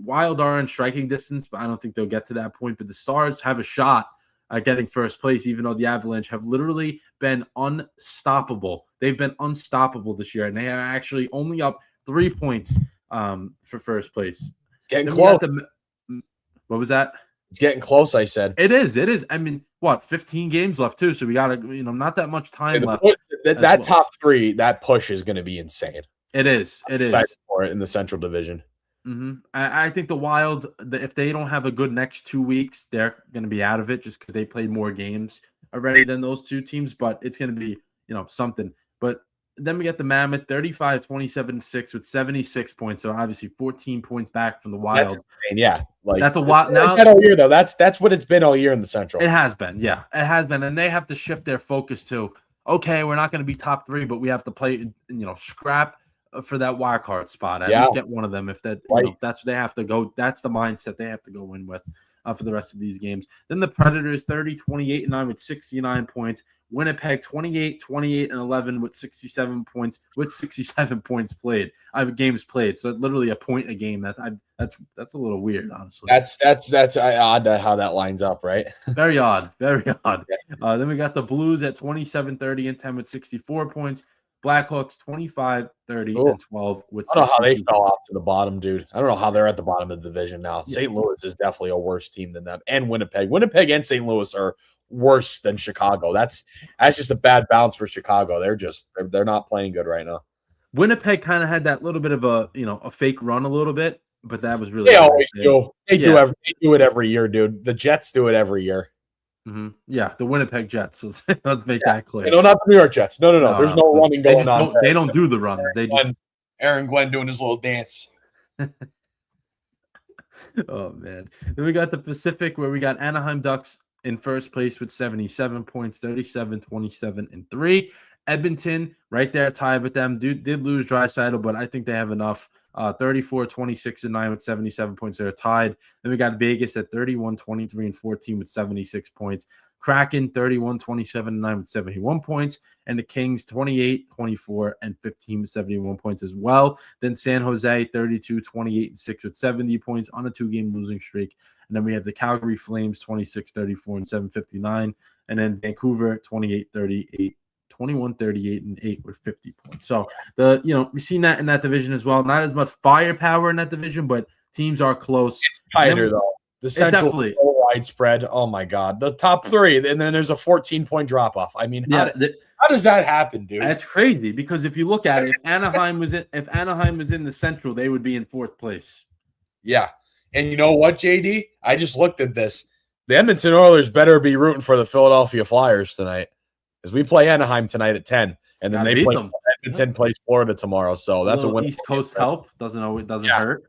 Wild are in striking distance, but I don't think they'll get to that point. But the Stars have a shot at getting first place, even though the Avalanche have literally been unstoppable. They've been unstoppable this year, and they are actually only up 3 points for first place.
Getting close.
What was that?
It's getting close, I said.
It is. It is. I mean, what, 15 games left too, so we got to, not that much time left.
That top 3, that push is going to be insane.
It is. It is.
For it in the Central Division.
Mm-hmm. I think the Wild, if they don't have a good next 2 weeks, they're going to be out of it just because they played more games already than those two teams. But it's going to be, something. But then we got the Mammoth, 35-27-6 with 76 points. So obviously 14 points back from the Wild.
That's insane. Yeah,
that's a lot now.
All year though. That's what it's been all year in the Central.
It has been. Yeah, it has been, and they have to shift their focus to, okay, we're not going to be top 3, but we have to play, scrap for that wild card spot. At least get one of them. If that, that's what they have to go. That's the mindset they have to go in with for the rest of these games. Then the Predators 30-28-9 with 69 points. Winnipeg 28-28-11 with 67 points. With 67 points played, games played. So literally a point a game. That's a little weird, honestly.
That's odd how that lines up, right?
Very odd. Very odd. Then we got the Blues at 27-30-10 with 64 points. Blackhawks 25-30-12 with 60.
I don't know how they fell off to the bottom, dude. I don't know how they're at the bottom of the division now. Yeah. St. Louis is definitely a worse team than them, and Winnipeg. Winnipeg and St. Louis are worse than Chicago. That's just a bad bounce for Chicago. They're not playing good right now.
Winnipeg kind of had that little bit of a fake run a little bit, but that was really
they always do. They do it every year, dude. The Jets do it every year.
Mm-hmm. Yeah, the Winnipeg Jets. Let's make that clear.
No, not the New York Jets. No. There's no running going on.
They don't do the runs.
Aaron Glenn doing his little dance.
Oh man. Then we got the Pacific, where we got Anaheim Ducks in first place with 77 points, 37-27-3. Edmonton right there tied with them. Did lose Draisaitl, but I think they have enough. 34-26-9 with 77 points. They're tied. Then we got Vegas at 31-23-14 with 76 points. Kraken 31-27-9 with 71 points. And the Kings 28-24-15 with 71 points as well. Then San Jose 32-28-6 with 70 points on a 2-game losing streak. And then we have the Calgary Flames 26-34 and 759. And then Vancouver 28-38. 21-38-8 with 50 points. So we've seen that in that division as well. Not as much firepower in that division, but teams are close.
It's tighter though. The Central is so widespread. Oh my God, the top 3, and then there's a 14-point drop off. I mean, how does that happen, dude?
That's crazy because if you look at it, if Anaheim was in the Central, they would be in 4th place.
Yeah, and you know what, JD? I just looked at this. The Edmonton Oilers better be rooting for the Philadelphia Flyers tonight. Because we play Anaheim tonight at 10, and then they play Edmonton plays Florida tomorrow. So that's a win.
East Coast help doesn't hurt.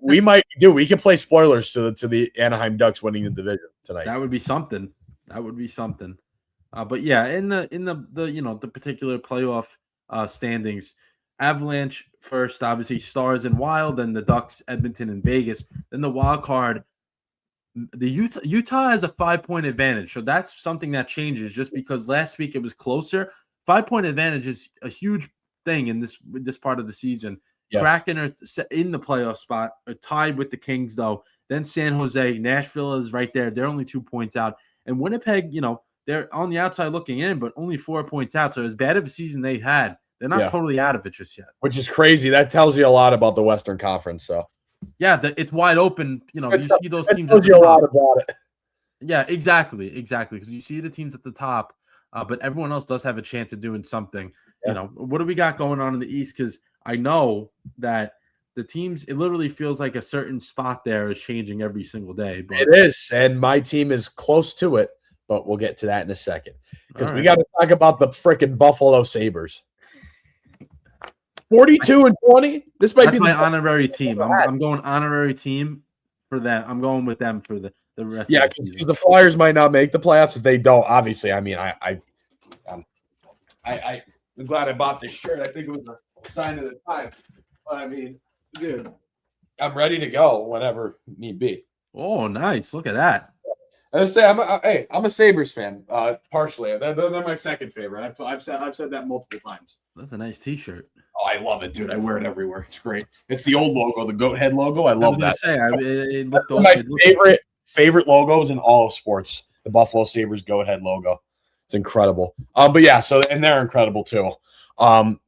We might do. We can play spoilers to the Anaheim Ducks winning the division tonight.
That would be something. But yeah, in the particular playoff standings, Avalanche first, obviously Stars and Wild, then the Ducks, Edmonton, and Vegas. Then the wild card. The Utah has a 5-point advantage, so that's something that changes just because last week it was closer. 5-point advantage is a huge thing in this part of the season. Yes. Kraken are in the playoff spot, are tied with the Kings though. Then San Jose, Nashville is right there. They're only 2 points out, and Winnipeg, they're on the outside looking in, but only 4 points out. So as bad of a season they had, they're not totally out of it just yet.
Which is crazy. That tells you a lot about the Western Conference. So.
Yeah, it's wide open. You see those teams.
Tells you a lot about it.
Yeah, exactly. Because you see the teams at the top, but everyone else does have a chance of doing something. Yeah. What do we got going on in the East? Because I know that the teams, it literally feels like a certain spot there is changing every single day. But
it is, and my team is close to it, but we'll get to that in a second because we got to talk about the freaking Buffalo Sabres. 42-20. This might be
my honorary team. I'm going honorary team for them. I'm going with them for the rest.
Yeah, because the Flyers might not make the playoffs if they don't. Obviously, I mean, I'm glad I bought this shirt. I think it was a sign of the time. But I mean, dude, I'm ready to go whenever need be.
Oh, nice! Look at that.
I say I'm a Sabres fan. Partially, they're my second favorite. I've said that multiple times.
That's a nice T-shirt.
Oh, I love it, dude. I wear it everywhere. It's great. It's the old logo, the goat head logo. I love that.
It looked
my favorite logos in all of sports. The Buffalo Sabres goat head logo. It's incredible. But yeah, so and they're incredible too.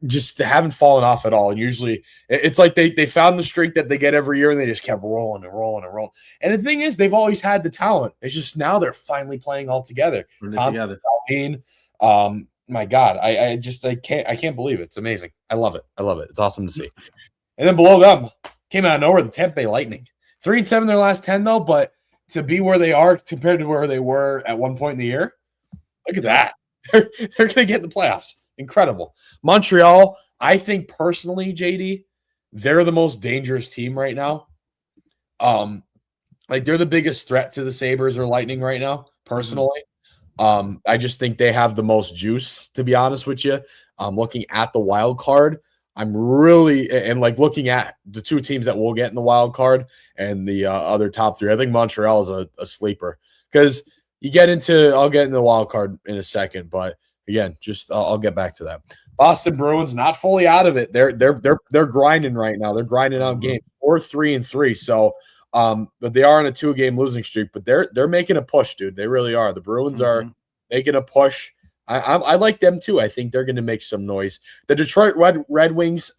Just haven't fallen off at all. And usually it's like they found the streak that they get every year and they just kept rolling and rolling and rolling. And the thing is, they've always had the talent. It's just now they're finally playing all together. Thompson, my God, I can't believe it. It's amazing. I love it. It's awesome to see. And then below them came out of nowhere, the Tampa Bay Lightning. 3-7 their last 10 though, but to be where they are compared to where they were at one point in the year, look at that. They're going to get in the playoffs. Incredible. Montreal, I think personally, JD, they're the most dangerous team right now. Like they're the biggest threat to the Sabres or Lightning right now, personally. I just think they have the most juice, to be honest with you. Looking at the wild card, I'm really and like looking at the two teams that will get in the wild card and the other top three. I think Montreal is a sleeper because you get into. I'll get into the wild card in a second, but again, just I'll get back to that. Boston Bruins not fully out of it. They're grinding right now. They're grinding out games 4-3-3. So, but they are on a 2-game losing streak. But they're making a push, dude. They really are. The Bruins are making a push. I like them too. I think they're going to make some noise. The Detroit Red Wings,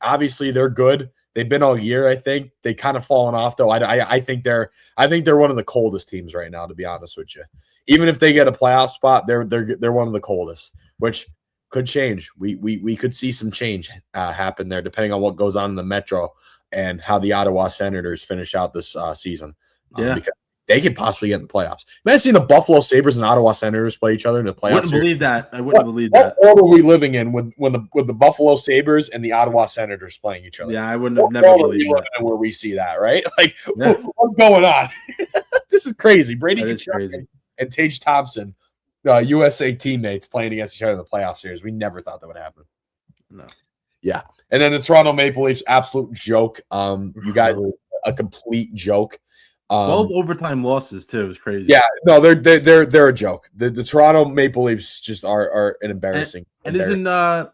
obviously they're good. They've been all year. I think they kind of fallen off though. I think they're one of the coldest teams right now. To be honest with you, even if they get a playoff spot, they're one of the coldest, which could change. We could see some change happen there depending on what goes on in the Metro and how the Ottawa Senators finish out this season. Because they could possibly get in the playoffs. Imagine seeing the Buffalo Sabres and Ottawa Senators play each other in the playoffs.
I wouldn't believe that.
What world are we living in with the Buffalo Sabres and the Ottawa Senators playing each other?
Yeah, I wouldn't have never believed that.
Where we see that, right? Like, what's going on? This is crazy. Brady Tkachuk and Tage Thompson, USA teammates playing against each other in the playoff series. We never thought that would happen.
No.
Yeah. And then the Toronto Maple Leafs, absolute joke. You guys are a complete joke.
12 overtime losses too is crazy.
Yeah, no, they're a joke. The Toronto Maple Leafs just are an embarrassing.
And isn't oh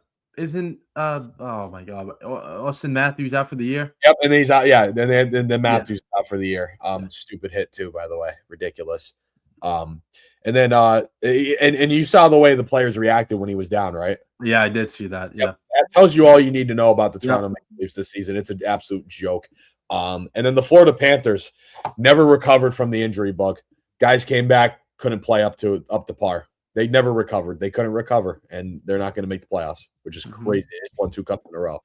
my God, Austin Matthews out for the year?
Yep, and he's out. Yeah, then Matthews out for the year. Stupid hit too, by the way, ridiculous. And then and you saw the way the players reacted when he was down, right?
Yeah, I did see that. Yeah,
that tells you all you need to know about the Toronto Maple Leafs this season. It's an absolute joke. And then the Florida Panthers never recovered from the injury bug. Guys came back, couldn't play up to par. They never recovered. They couldn't recover, and they're not going to make the playoffs, which is crazy. They just won 2 cups in a row.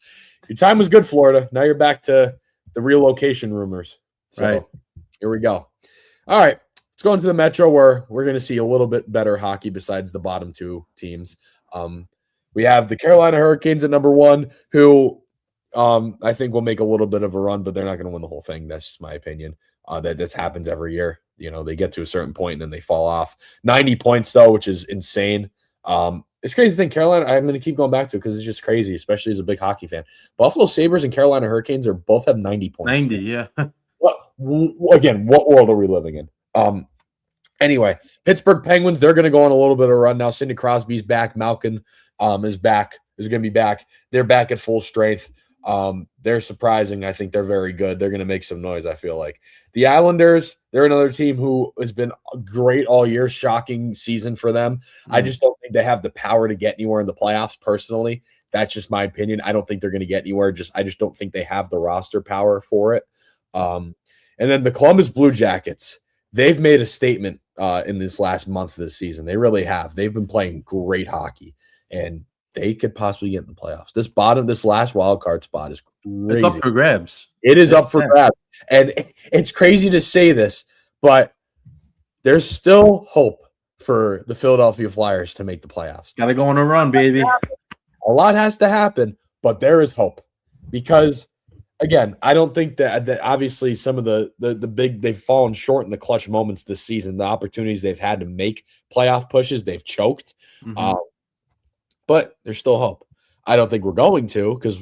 Your time was good, Florida. Now you're back to the relocation rumors. So Here we go. All right, let's go into the Metro where we're going to see a little bit better hockey besides the bottom 2 teams. We have the Carolina Hurricanes at number 1, who I think will make a little bit of a run, but they're not going to win the whole thing. That's just my opinion. This happens every year. You know, they get to a certain point and then they fall off. 90 points, though, which is insane. It's crazy to think Carolina, I'm going to keep going back to it because it's just crazy, especially as a big hockey fan. Buffalo Sabres and Carolina Hurricanes both have 90 points.
90, yeah.
Again, what world are we living in? Anyway, Pittsburgh Penguins, they're going to go on a little bit of a run now. Sidney Crosby's back. Malkin is back. Is going to be back. They're back at full strength. They're surprising. I think they're very good. They're going to make some noise, I feel like. The Islanders, they're another team who has been great all year. Shocking season for them. I just don't think they have the power to get anywhere in the playoffs, personally. That's just my opinion. I don't think they're going to get anywhere. I just don't think they have the roster power for it. And then the Columbus Blue Jackets, they've made a statement in this last month of this season. They really have. They've been playing great hockey, and they could possibly get in the playoffs. This last wild card spot is crazy.
It's up for grabs.
It is up for grabs. And it's crazy to say this, but there's still hope for the Philadelphia Flyers to make the playoffs.
Got to go on a run, baby.
A lot has to happen, but there is hope. Because, again, I don't think that obviously some of the big, they've fallen short in the clutch moments this season. The opportunities they've had to make playoff pushes, they've choked. But there's still hope. I don't think we're going to, because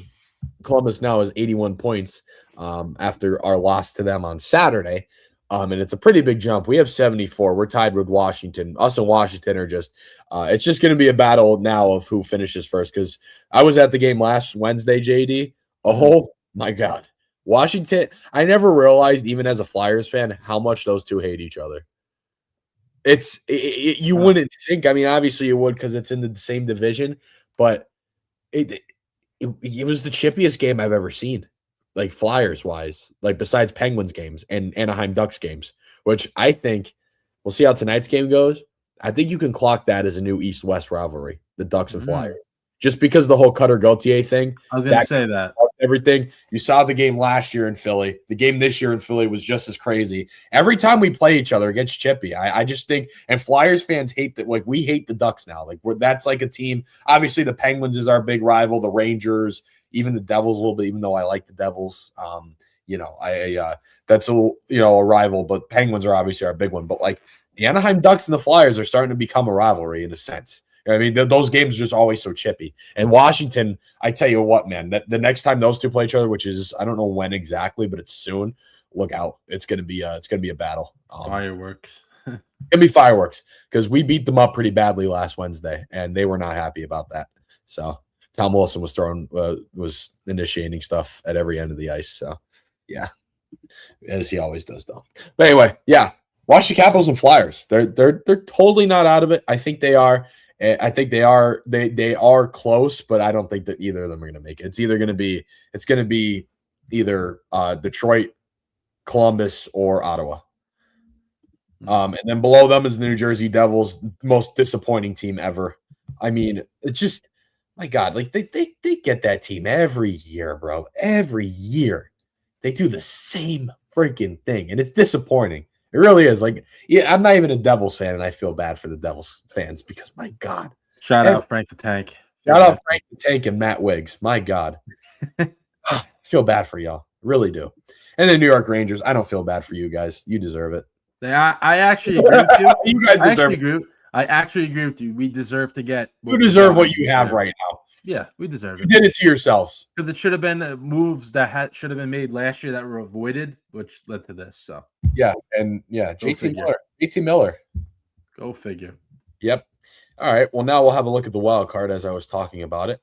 Columbus now has 81 points after our loss to them on Saturday. And it's a pretty big jump. We have 74. We're tied with Washington. Us and Washington are just it's just going to be a battle now of who finishes first, because I was at the game last Wednesday, JD. Oh, my God. Washington, I never realized, even as a Flyers fan, how much those two hate each other. You wouldn't think. I mean, obviously you would because it's in the same division, but it was the chippiest game I've ever seen, like Flyers wise, like besides Penguins games and Anaheim Ducks games, which I think we'll see how tonight's game goes. I think you can clock that as a new East-West rivalry, the Ducks and Flyers, just because the whole Cutter Gauthier thing.
I was going to say that.
Everything. You saw the game last year in Philly. The game this year in Philly was just as crazy. Every time we play each other against Chippy, I just think, and Flyers fans hate that. Like, we hate the Ducks now. Like, that's like a team. Obviously, the Penguins is our big rival. The Rangers, even the Devils a little bit, even though I like the Devils. That's a rival, but Penguins are obviously our big one. But like the Anaheim Ducks and the Flyers are starting to become a rivalry in a sense. I mean, those games are just always so chippy. And Washington, I tell you what, man, the next time those two play each other, which is I don't know when exactly, but it's soon. Look out! It's gonna be a battle.
Fireworks.
It's gonna be fireworks because we beat them up pretty badly last Wednesday, and they were not happy about that. So Tom Wilson was initiating stuff at every end of the ice. So yeah, as he always does, though. But anyway, yeah, Washington Capitals and Flyers. They're totally not out of it. I think they are. I think they are close, but I don't think that either of them are going to make it. It's going to be either Detroit, Columbus, or Ottawa. And then below them is the New Jersey Devils, most disappointing team ever. I mean, it's just, my God, like they get that team every year, bro. Every year they do the same freaking thing, and it's disappointing. It really is. Like, yeah, I'm not even a Devils fan, and I feel bad for the Devils fans because, my God.
Shout out Frank the Tank.
Shout out Frank the Tank and Matt Wiggs. My God. I feel bad for y'all. Really do. And the New York Rangers, I don't feel bad for you guys. You deserve it.
I actually agree with you.
You guys deserve it.
I actually agree with you. We deserve to get.
You deserve what you have right now.
Yeah, we deserve it.
You did it to yourselves.
Because it should have been moves that should have been made last year that were avoided, which led to this. So
yeah, and yeah, JT Miller.
Go figure.
Yep. All right. Well, now we'll have a look at the wild card as I was talking about it.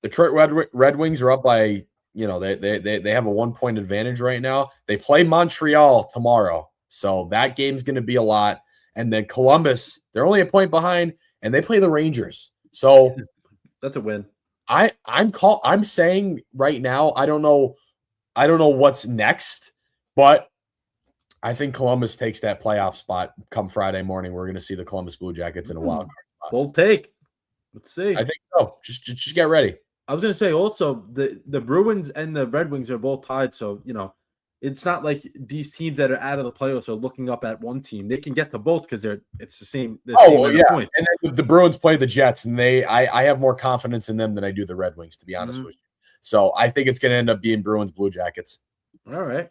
Detroit Red Wings are up by, they have a 1 point advantage right now. They play Montreal tomorrow, so that game's going to be a lot. And then Columbus, they're only a point behind, and they play the Rangers. So
that's a win.
I'm saying right now, I don't know what's next, but I think Columbus takes that playoff spot come Friday morning. We're going to see the Columbus Blue Jackets in a wild card spot.
Bold take. Let's see.
I think so. Just get ready.
I was going to say also the Bruins and the Red Wings are both tied, so it's not like these teams that are out of the playoffs are looking up at one team. They can get to both because it's the same. Yeah.
And then the Bruins play the Jets, and I have more confidence in them than I do the Red Wings, to be honest with you. So I think it's going to end up being Bruins Blue Jackets.
All right.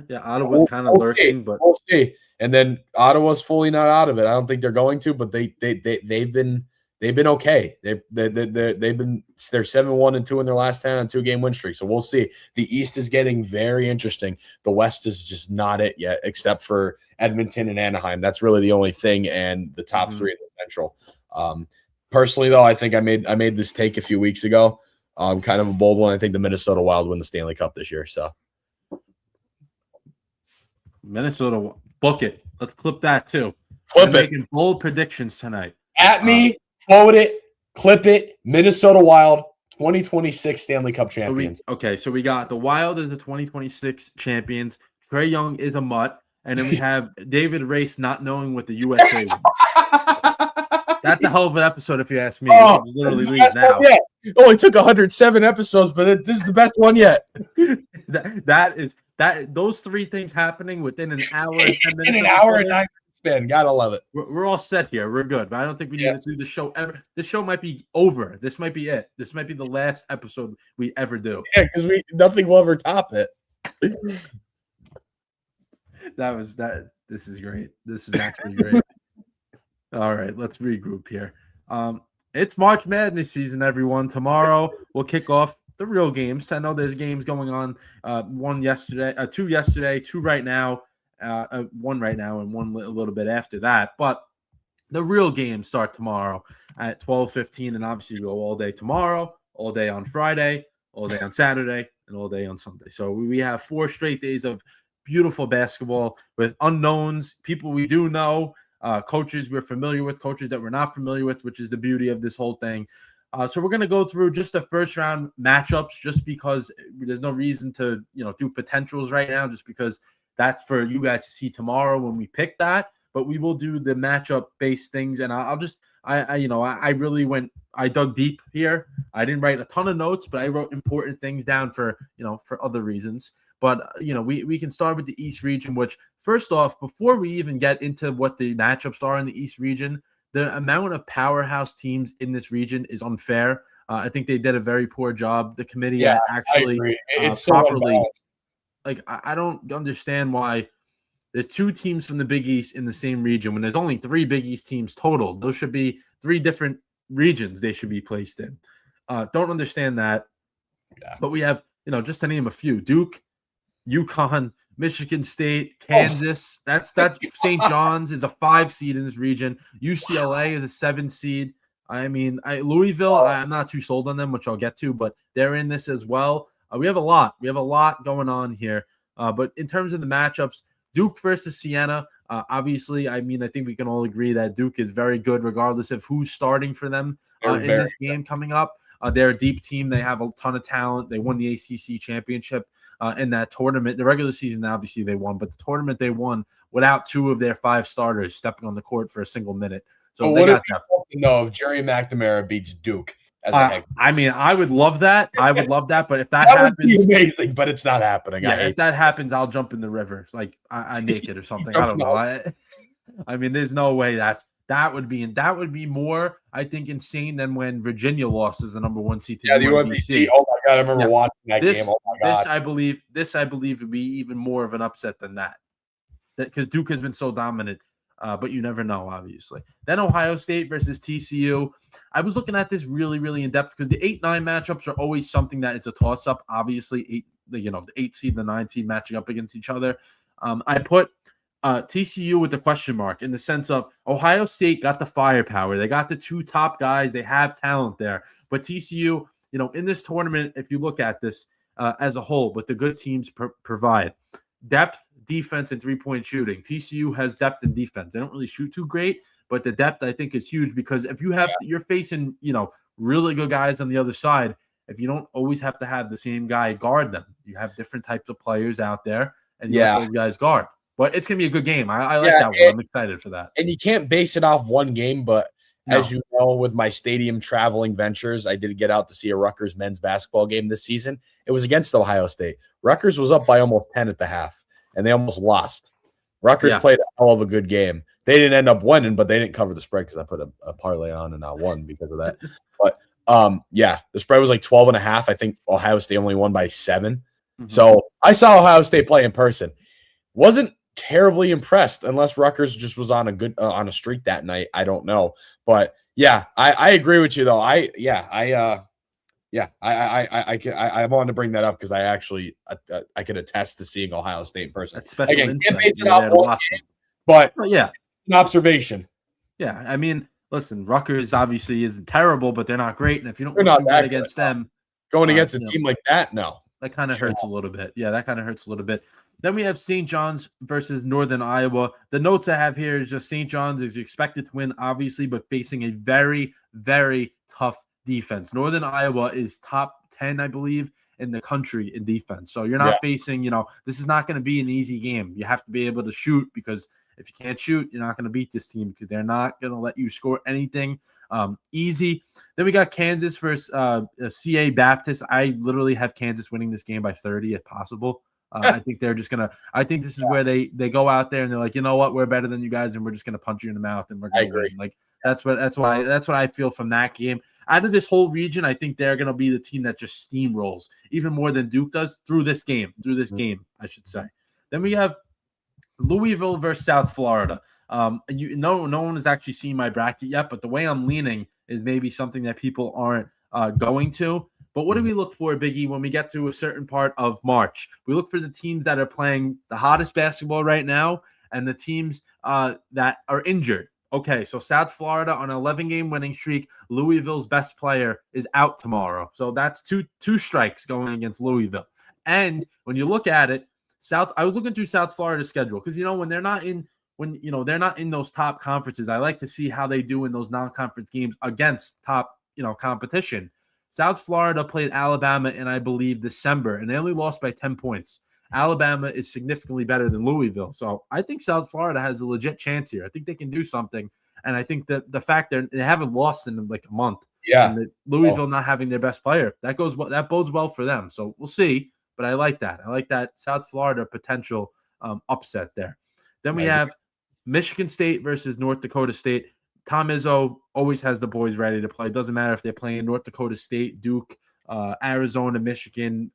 Yeah, Ottawa's kind of lurking, but
we'll see. And then Ottawa's fully not out of it. I don't think they're going to, but they've been okay. They're 7-1-2 in their last 10 on 2-game win streak. So we'll see. The East is getting very interesting. The West is just not it yet, except for Edmonton and Anaheim. That's really the only thing, and the top three in the Central. Personally, though, I think I made this take a few weeks ago. Kind of a bold one. I think the Minnesota Wild win the Stanley Cup this year. So
Minnesota, book it. Let's clip that too.
Clip it.
Making bold predictions tonight.
At me. Quote it, clip it. Minnesota Wild, 2026 Stanley Cup champions.
So we got the Wild as the 2026 champions. Trae Young is a mutt, and then we have David Race not knowing what the USA is. That's a hell of an episode, if you ask me. It's literally leaves now.
It only took 107 episodes, but this is the best one yet.
Those three things happening within an hour and 10 minutes.
In an hour and 9 minutes span. Gotta love it.
We're all set here. We're good. But I don't think we need to do the show ever. This show might be over. This might be it. This might be the last episode we ever do.
Yeah, because nothing will ever top it.
This is great. This is actually great. All right, let's regroup here. It's March Madness season, everyone. Tomorrow we'll kick off the real games. I know there's games going on. Two yesterday, two right now. One right now and one a little bit after that. But the real games start tomorrow at 12:15, and obviously go all day tomorrow, all day on Friday, all day on Saturday, and all day on Sunday. So we have 4 straight days of beautiful basketball with unknowns, people we do know, coaches we're familiar with, coaches that we're not familiar with, which is the beauty of this whole thing. So we're going to go through just the first round matchups, just because there's no reason to, do potentials right now, just because that's for you guys to see tomorrow when we pick that. But we will do the matchup based things, and I dug deep here. I didn't write a ton of notes, but I wrote important things down for other reasons. But we can start with the East region, which, first off, before we even get into what the matchups are in the East region, the amount of powerhouse teams in this region is unfair. I think they did a very poor job. The committee actually
it's
properly. I don't understand why there's 2 teams from the Big East in the same region when there's only 3 Big East teams total. Those should be 3 different regions they should be placed in. Don't understand that. Yeah. But we have, just to name a few: Duke, UConn, Michigan State, Kansas. That's St. John's is a 5 seed in this region. UCLA is a 7 seed. I mean, Louisville, I'm not too sold on them, which I'll get to, but they're in this as well. We have a lot. We have a lot going on here. But in terms of the matchups, Duke versus Siena, obviously, I think we can all agree that Duke is very good regardless of who's starting for them in this game coming up. They're a deep team. They have a ton of talent. They won the ACC championship in that tournament. The regular season, obviously, they won, but the tournament they won without 2 of their 5 starters stepping on the court for a single minute. So they got that.
No, if Jerry McNamara beats Duke. I
would love that. I would love that, but if that happens,
would be amazing. But it's not happening.
Yeah, if that happens, I'll jump in the river. Like I naked or something. I don't know. There's no way that would be more, I think, insane than when Virginia lost as the number 1 seed to
the UMBC. Oh my god, I remember watching that game. Oh my god.
This I believe would be even more of an upset than that. Because Duke has been so dominant. But you never know, obviously. Then Ohio State versus TCU. I was looking at this really, really in depth because the 8-9 matchups are always something that is a toss-up. Obviously, the 8 seed and the 9 seed matching up against each other. I put TCU with the question mark in the sense of Ohio State got the firepower. They got the 2 top guys. They have talent there. But TCU, in this tournament, if you look at this as a whole, what the good teams provide, depth, defense, and 3-point shooting. TCU has depth and defense. They don't really shoot too great, but the depth I think is huge because if you have you're facing, really good guys on the other side, if you don't always have to have the same guy guard them, you have different types of players out there and you let those guys guard. But it's gonna be a good game. I like that one. I'm excited for that.
And you can't base it off one game, but as you know, with my stadium traveling ventures, I did get out to see a Rutgers men's basketball game this season. It was against Ohio State. Rutgers was up by almost 10 at the half. And they almost lost. Rutgers played a hell of a good game. They didn't end up winning, but they didn't cover the spread because I put a parlay on and I won because of that. But the spread was like 12.5. I think Ohio State only won by 7. Mm-hmm. So I saw Ohio State play in person. Wasn't terribly impressed unless Rutgers just was on a streak that night. I don't know. But I agree with you though. I wanted to bring that up because I actually I could attest to seeing Ohio State in person.
That's special insight.
But it's an observation.
Yeah, listen, Rutgers obviously isn't terrible, but they're not great. And if you don't do that against them,
going against a team like that, no,
that kind of hurts a little bit. Yeah, that kind of hurts a little bit. Then we have St. John's versus Northern Iowa. The notes I have here is just St. John's is expected to win, obviously, but facing a very, very tough defense. Northern Iowa is top 10, I believe, in the country in defense. So you're not facing, this is not going to be an easy game. You have to be able to shoot because if you can't shoot, you're not going to beat this team because they're not going to let you score anything easy. Then we got Kansas versus CA Baptist. I literally have Kansas winning this game by 30 if possible. I think they're just going to – I think this is where they go out there and they're like, you know what, we're better than you guys and we're just going to punch you in the mouth and we're going to win. Like that's what I feel from that game. Out of this whole region, I think they're going to be the team that just steamrolls even more than Duke does through this game, I should say. Then we have Louisville versus South Florida. No one has actually seen my bracket yet, but the way I'm leaning is maybe something that people aren't going to. But what do we look for, Biggie, when we get to a certain part of March? We look for the teams that are playing the hottest basketball right now and the teams that are injured. Okay, so South Florida on an 11-game winning streak. Louisville's best player is out tomorrow. So that's two strikes going against Louisville. And when you look at it, I was looking through South Florida's schedule because when they're not in they're not in those top conferences. I like to see how they do in those non-conference games against top competition. South Florida played Alabama in, I believe, December, and they only lost by 10 points. Alabama is significantly better than Louisville. So I think South Florida has a legit chance here. I think they can do something. And I think that the fact that they haven't lost in like a month, and that Louisville not having their best player, that bodes well for them. So we'll see. But I like that. I like that South Florida potential upset there. Then we have Michigan State versus North Dakota State. Tom Izzo always has the boys ready to play. It doesn't matter if they're playing North Dakota State, Duke, Arizona, Michigan,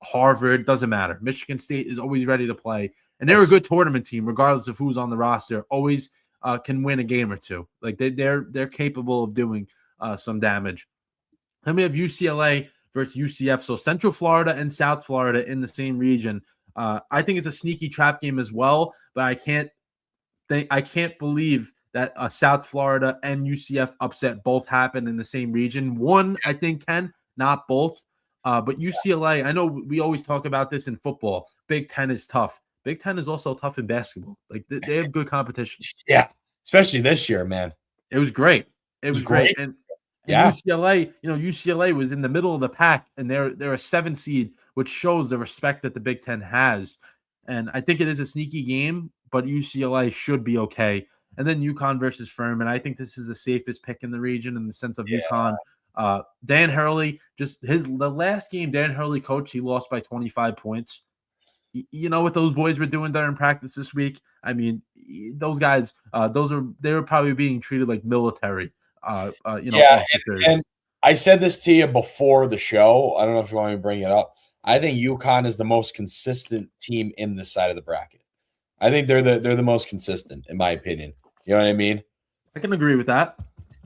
Harvard, doesn't matter. Michigan State is always ready to play. And they're a good tournament team, regardless of who's on the roster. Always can win a game or two. Like they're capable of doing some damage. Then we have UCLA versus UCF. So Central Florida and South Florida in the same region. I think it's a sneaky trap game as well, but I can't believe that South Florida and UCF upset both happen in the same region. One, I think, can, not both. But UCLA, I know we always talk about this in football. Big Ten is tough. Big Ten is also tough in basketball. Like they have good competition.
Yeah, especially this year, man.
It was great. It was great. And UCLA, UCLA was in the middle of the pack, and they're a 7 seed, which shows the respect that the Big Ten has. And I think it is a sneaky game, but UCLA should be okay. And then UConn versus Furman. I think this is the safest pick in the region in the sense of UConn. Dan Hurley, the last game Dan Hurley coached, he lost by 25 points. You know what those boys were doing during practice this week? I mean, those guys, they were probably being treated like military. Officers.
And I said this to you before the show. I don't know if you want me to bring it up. I think UConn is the most consistent team in this side of the bracket. I think they're the most consistent, in my opinion. You know what I mean?
I can agree with that.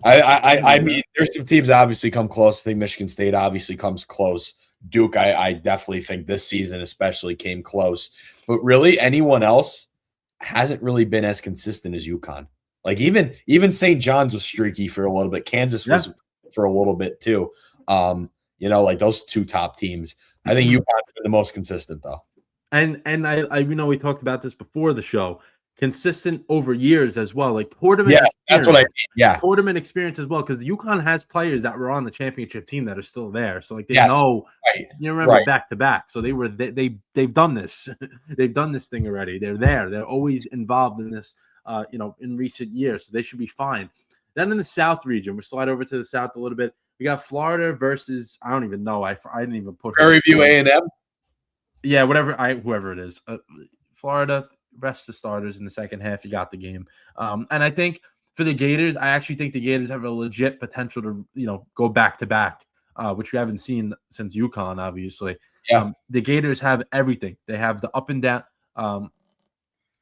I mean, there's some teams that obviously come close. I think Michigan State obviously comes close. Duke, I definitely think this season especially came close. But really, anyone else hasn't really been as consistent as UConn. Like even St. John's was streaky for a little bit. Kansas was for a little bit too. Like those two top teams. I think UConn's been the most consistent though.
And I we talked about this before the show. Consistent over years as well, like tournament.
Yeah, that's what I mean. Yeah,
tournament experience as well, because UConn has players that were on the championship team that are still there. So like they know, you remember back to back. So they've done this, they've done this thing already. They're there. They're always involved in this. In recent years, so they should be fine. Then in the South region, we slide over to the South a little bit. We got Florida versus I don't even know. I didn't even put
Prairie View A&M.
Yeah, whoever it is. Florida. Rest the starters in the second half. You got the game. And I think for the Gators, I actually think the Gators have a legit potential to, go back to back, which we haven't seen since UConn, obviously.
Yeah.
The Gators have everything. They have the up and down.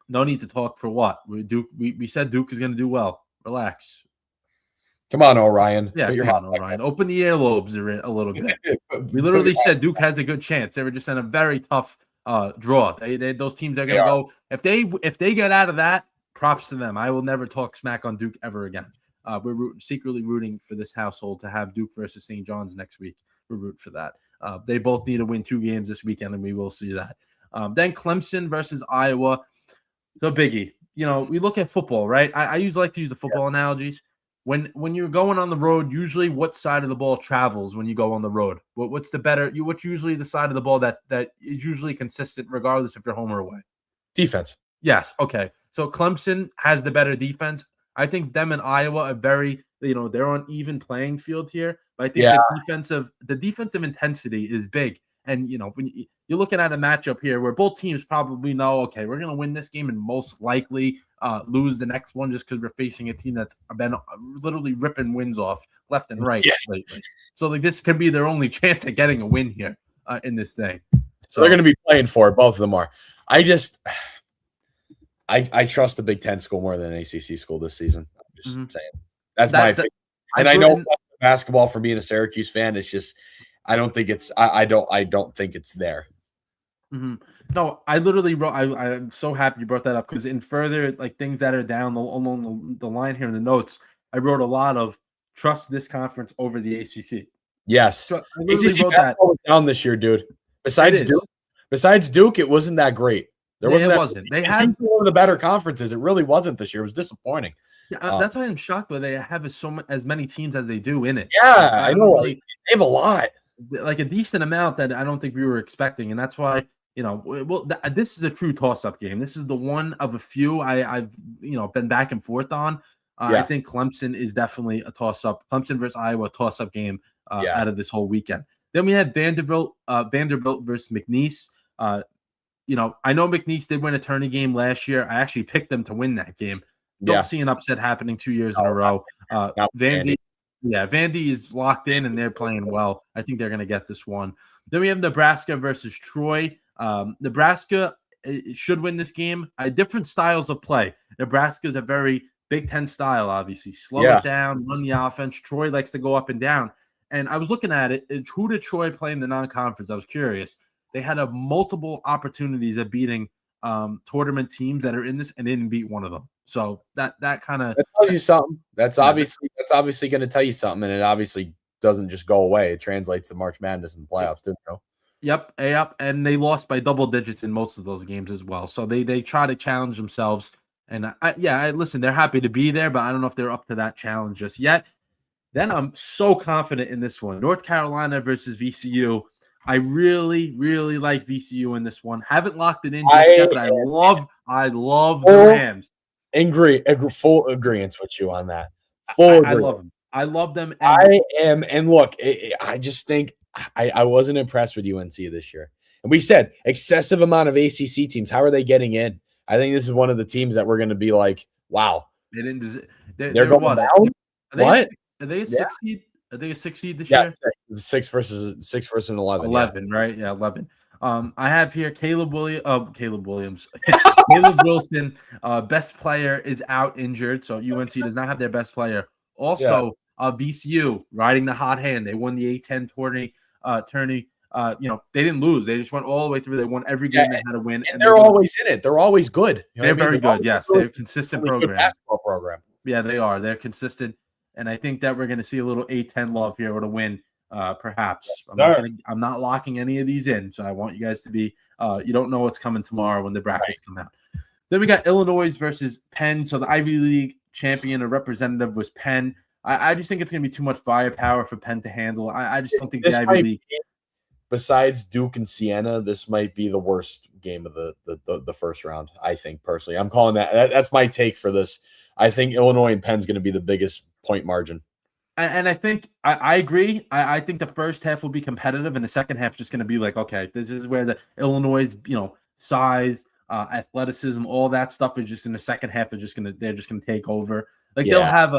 No need to talk for what. We said Duke is going to do well. Relax.
Come on, Orion.
Yeah, come on, Orion. Open the earlobes a little bit. We literally said Duke has a good chance. They were just in a very tough draw. Those teams are going to go if they get out of that. Props to them. I will never talk smack on Duke ever again. We're secretly rooting for this household to have Duke versus St. John's next week. We're rooting for that. They both need to win 2 games this weekend, and we will see that. Then Clemson versus Iowa. So Biggie, we look at football, right? I usually like to use the football analogies. When you're going on the road, usually what side of the ball travels when you go on the road? What's usually the side of the ball that is usually consistent regardless if you're home or away?
Defense.
Yes. Okay. So Clemson has the better defense. I think them and Iowa are very, they're on even playing field here. But I think the defensive intensity is big. And, when you're looking at a matchup here where both teams probably know, okay, we're going to win this game and most likely lose the next one just because we're facing a team that's been literally ripping wins off left and right lately. So, this could be their only chance at getting a win here in this thing.
So they're going to be playing for it. Both of them are. I trust the Big Ten school more than an ACC school this season. I'm just saying. That's my opinion. And I know basketball, from being a Syracuse fan, it's just – I don't think it's. I don't think it's there.
Mm-hmm. No, I literally wrote. I'm so happy you brought that up because in further things that are down along the line here in the notes, I wrote a lot of trust this conference over the ACC.
Yes,
so I literally wrote that
down this year, dude. Besides Besides Duke, it wasn't that great. There wasn't.
It wasn't. They had
one of the better conferences. It really wasn't this year. It was disappointing.
Yeah, that's why I'm shocked that they have as many teams as they do in it.
Yeah, I know. Really, they have a lot,
like a decent amount that I don't think we were expecting, and that's why this is a true toss-up game. This is the one of a few I've been back and forth on. I think Clemson is definitely a toss-up. Clemson versus Iowa toss-up game out of this whole weekend. Then we had Vanderbilt versus McNeese. I know McNeese did win a tourney game last year. I actually picked them to win that game. Don't see an upset happening 2 years in a row. Vandy is locked in and they're playing well. I think they're going to get this one. Then we have Nebraska versus Troy. Nebraska should win this game. Different styles of play. Nebraska is a very Big Ten style, obviously. Slow it down, run the offense. Troy likes to go up and down. And I was looking at it. Who did Troy play in the non-conference? I was curious. They had multiple opportunities of beating tournament teams that are in this, and they didn't beat one of them. So that kind of
tells you something. That's obviously going to tell you something, and it obviously doesn't just go away. It translates to March Madness and the playoffs too.
Yep, and they lost by double digits in most of those games as well. So they try to challenge themselves, and I listen. They're happy to be there, but I don't know if they're up to that challenge just yet. Then I'm so confident in this one: North Carolina versus VCU. I really, really like VCU in this one. Haven't locked it in just yet, but I love the Rams.
Full agreement with you on that.
I love them. I love them.
And look, I just think I wasn't impressed with UNC this year. And we said excessive amount of ACC teams. How are they getting in? I think this is one of the teams that we're going to be like, wow.
They're
going
what?
down?
Are they a 6 seed? Are they a 6 seed this year?
6 versus 11.
11, right? Yeah, 11. I have here Caleb Williams. Caleb Wilson, best player, is out injured, so UNC does not have their best player. Also, VCU riding the hot hand. They won the A10 tourney. They didn't lose. They just went all the way through. They won every game they had to win.
And they're always in it. They're always good.
They're very good. Yes, they're a consistent program.
Basketball program.
Yeah, they are. They're consistent. And I think that we're going to see a little A10 love here with a win, perhaps. I'm not locking any of these in, so I want you guys to be you don't know what's coming tomorrow when the brackets come out. Then we got Illinois versus Penn. So the Ivy League champion or representative was Penn. I just think it's going to be too much firepower for Penn to handle. I just don't think the Ivy League.
Besides Duke and Siena, this might be the worst game of the first round, I think, personally. I'm calling that. That's my take for this. I think Illinois and Penn's going to be the biggest point margin.
And I think I agree. I think the first half will be competitive, and the second half is just going to be like, okay, this is where the Illinois' size, athleticism, all that stuff is just in the second half. They're just going to take over. Like they'll have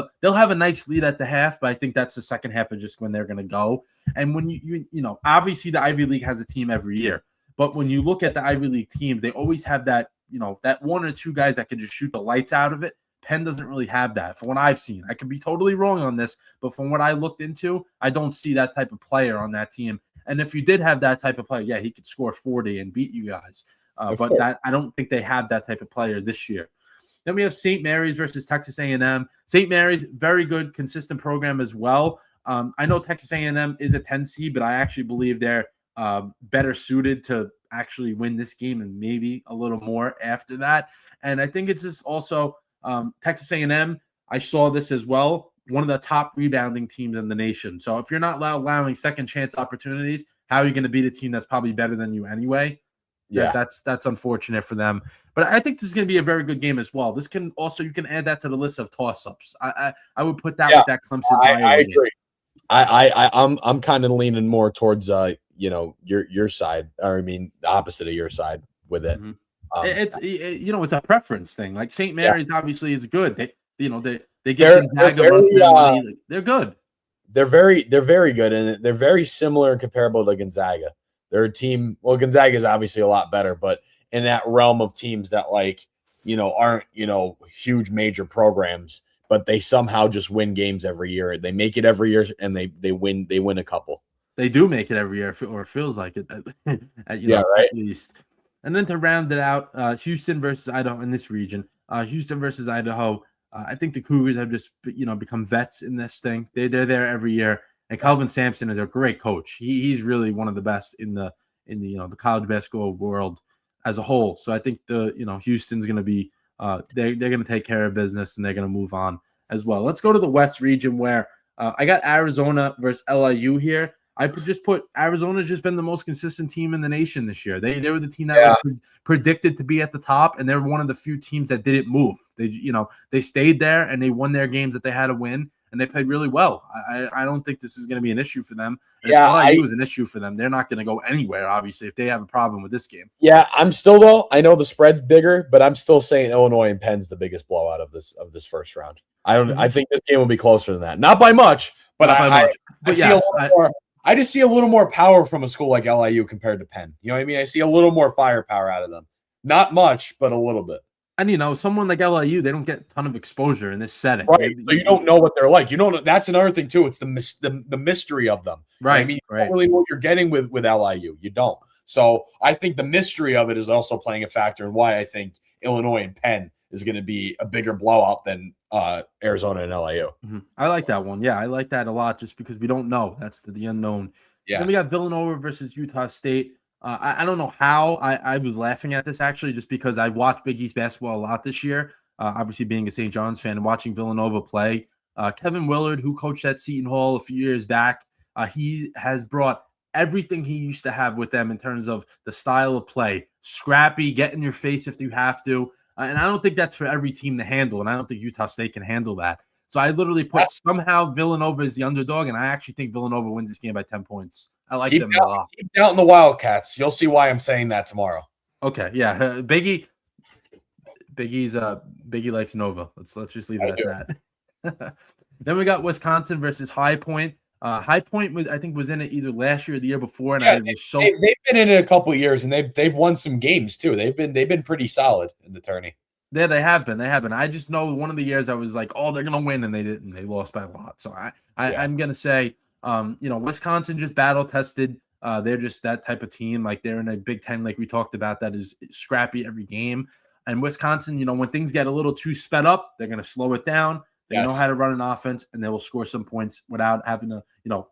a nice lead at the half, but I think that's the second half of just when they're going to go. And when you obviously the Ivy League has a team every year, but when you look at the Ivy League teams, they always have that that one or two guys that can just shoot the lights out of it. Penn doesn't really have that from what I've seen. I could be totally wrong on this, but from what I looked into, I don't see that type of player on that team. And if you did have that type of player, he could score 40 and beat you guys. But I don't think they have that type of player this year. Then we have St. Mary's versus Texas A&M. St. Mary's, very good, consistent program as well. I know Texas A&M is a 10 seed, but I actually believe they're better suited to actually win this game and maybe a little more after that. And I think it's just also Texas A&M, I saw this as well, one of the top rebounding teams in the nation. So if you're not allowing second chance opportunities, how are you going to beat a team that's probably better than you anyway? Yeah, that's unfortunate for them. But I think this is going to be a very good game as well. This can also, you can add that to the list of toss-ups. I would put that with that Clemson.
I agree. I'm kind of leaning more towards your side, or I mean the opposite of your side with it.
Mm-hmm. It's a preference thing. Like St. Mary's obviously is good. They get Gonzaga run for their money. They're good.
They're very good, and they're very similar and comparable to Gonzaga. They're a team. Well, Gonzaga is obviously a lot better, but in that realm of teams that aren't huge major programs, but they somehow just win games every year. They make it every year, and they win a couple.
They do make it every year, or it feels like it. At least. And then to round it out, Houston versus Idaho in this region. Houston versus Idaho. I think the Cougars have just become vets in this thing. They're there every year. And Calvin Sampson is a great coach. He's really one of the best in the in the the college basketball world as a whole. So I think Houston's going to be they're going to take care of business and they're going to move on as well. Let's go to the West region where I got Arizona versus LIU here. I just put Arizona's just been the most consistent team in the nation this year. They were the team that was predicted to be at the top, and they're one of the few teams that didn't move. They stayed there and they won their games that they had to win, and they played really well. I don't think this is going to be an issue for them. And if LIU is an issue for them, they're not going to go anywhere, obviously, if they have a problem with this game.
Yeah, I'm still, though, I know the spread's bigger, but I'm still saying Illinois and Penn's the biggest blowout of this first round. I think this game will be closer than that. Not by much, but I just see a little more power from a school like LIU compared to Penn. You know what I mean? I see a little more firepower out of them. Not much, but a little bit.
And, someone like LIU, they don't get a ton of exposure in this setting.
Right. So you don't know what they're like. That's another thing, too. It's the mystery of them.
Right.
I mean, you don't really know what you're getting with LIU. You don't. So I think the mystery of it is also playing a factor in why I think Illinois and Penn is going to be a bigger blowout than Arizona and LIU.
Mm-hmm. I like that one. Yeah, I like that a lot just because we don't know. That's the unknown. Yeah. Then we got Villanova versus Utah State. I don't know how I was laughing at this actually just because I've watched Big East basketball a lot this year, obviously being a St. John's fan and watching Villanova play. Kevin Willard, who coached at Seton Hall a few years back, he has brought everything he used to have with them in terms of the style of play, scrappy, get in your face if you have to. And I don't think that's for every team to handle, and I don't think Utah State can handle that. So I literally put somehow Villanova is the underdog, and I actually think Villanova wins this game by 10 points. I like them a lot.
Keep doubting the Wildcats. You'll see why I'm saying that tomorrow.
Okay, yeah. Biggie likes Nova. Let's just leave it at that. Then we got Wisconsin versus High Point. High Point was in it either last year or the year before, and they've
been in it a couple of years, and they've won some games too. They've been pretty solid in the tourney.
Yeah, they have been. I just know one of the years I was like, oh, they're gonna win, and they didn't. They lost by a lot. So I'm gonna say, Wisconsin just battle tested. They're just that type of team. Like they're in a Big Ten, like we talked about, that is scrappy every game. And Wisconsin, when things get a little too sped up, they're gonna slow it down. They know how to run an offense, and they will score some points without having to,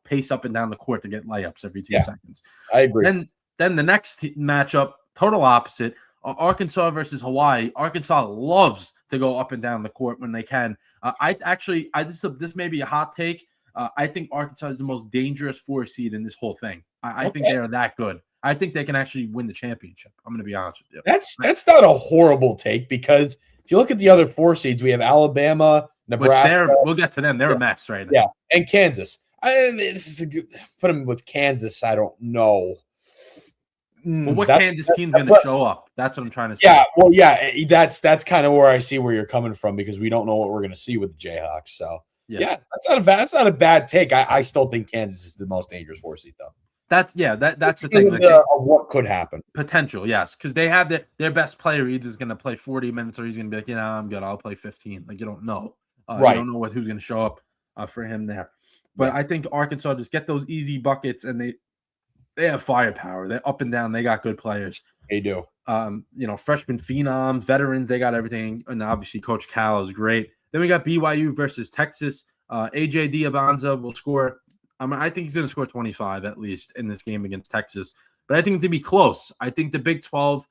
pace up and down the court to get layups every 2 seconds.
I agree.
Then the next matchup, total opposite, Arkansas versus Hawaii. Arkansas loves to go up and down the court when they can. This may be a hot take. I think Arkansas is the most dangerous 4 seed in this whole thing. I think they are that good. I think they can actually win the championship. I'm going to be honest with you.
That's not a horrible take because if you look at the other 4 seeds, we have Alabama, Nebraska.
We'll get to them. They're a mess right now.
Yeah, and Kansas. This is put them with Kansas. I don't know.
Well, what Kansas team's going to show up? That's what I'm trying to say.
Yeah, well, that's kind of where I see where you're coming from because we don't know what we're going to see with the Jayhawks. So yeah, that's not a bad take. I still think Kansas is the most dangerous 4 seed though.
That's the thing.
What could happen?
Potential, yes, because they have their best player either is going to play 40 minutes or he's going to be like, I'm good. I'll play 15. Like you don't know, right? You don't know who's going to show up for him there. But I think Arkansas just get those easy buckets and they have firepower. They're up and down. They got good players.
They do.
Freshman phenoms, veterans. They got everything, and obviously Coach Cal is great. Then we got BYU versus Texas. AJ Diabanza will score. I think he's going to score 25 at least in this game against Texas. But I think it's going to be close. I think the Big 12,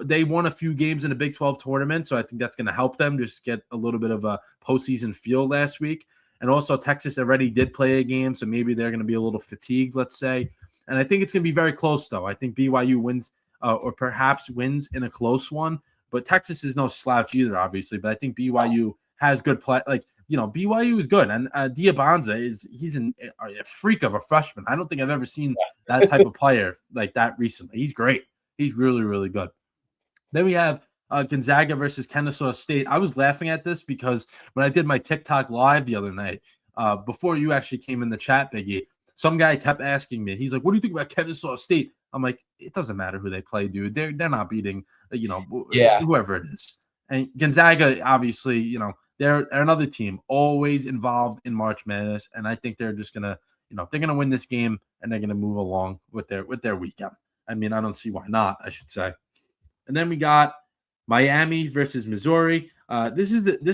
they won a few games in the Big 12 tournament, so I think that's going to help them just get a little bit of a postseason feel last week. And also Texas already did play a game, so maybe they're going to be a little fatigued, let's say. And I think it's going to be very close, though. I think BYU wins or perhaps wins in a close one. But Texas is no slouch either, obviously. But I think BYU has good play. BYU is good. And Diabanza he's a freak of a freshman. I don't think I've ever seen that type of player like that recently. He's great. He's really, really good. Then we have Gonzaga versus Kennesaw State. I was laughing at this because when I did my TikTok live the other night, before you actually came in the chat, Biggie, some guy kept asking me. He's like, "What do you think about Kennesaw State?" I'm like, "It doesn't matter who they play, dude. They're not beating, whoever it is." And Gonzaga, obviously, they're another team always involved in March Madness, and I think they're just gonna, they're gonna win this game and they're gonna move along with their weekend. I mean, I don't see why not. I should say. And then we got Miami versus Missouri. This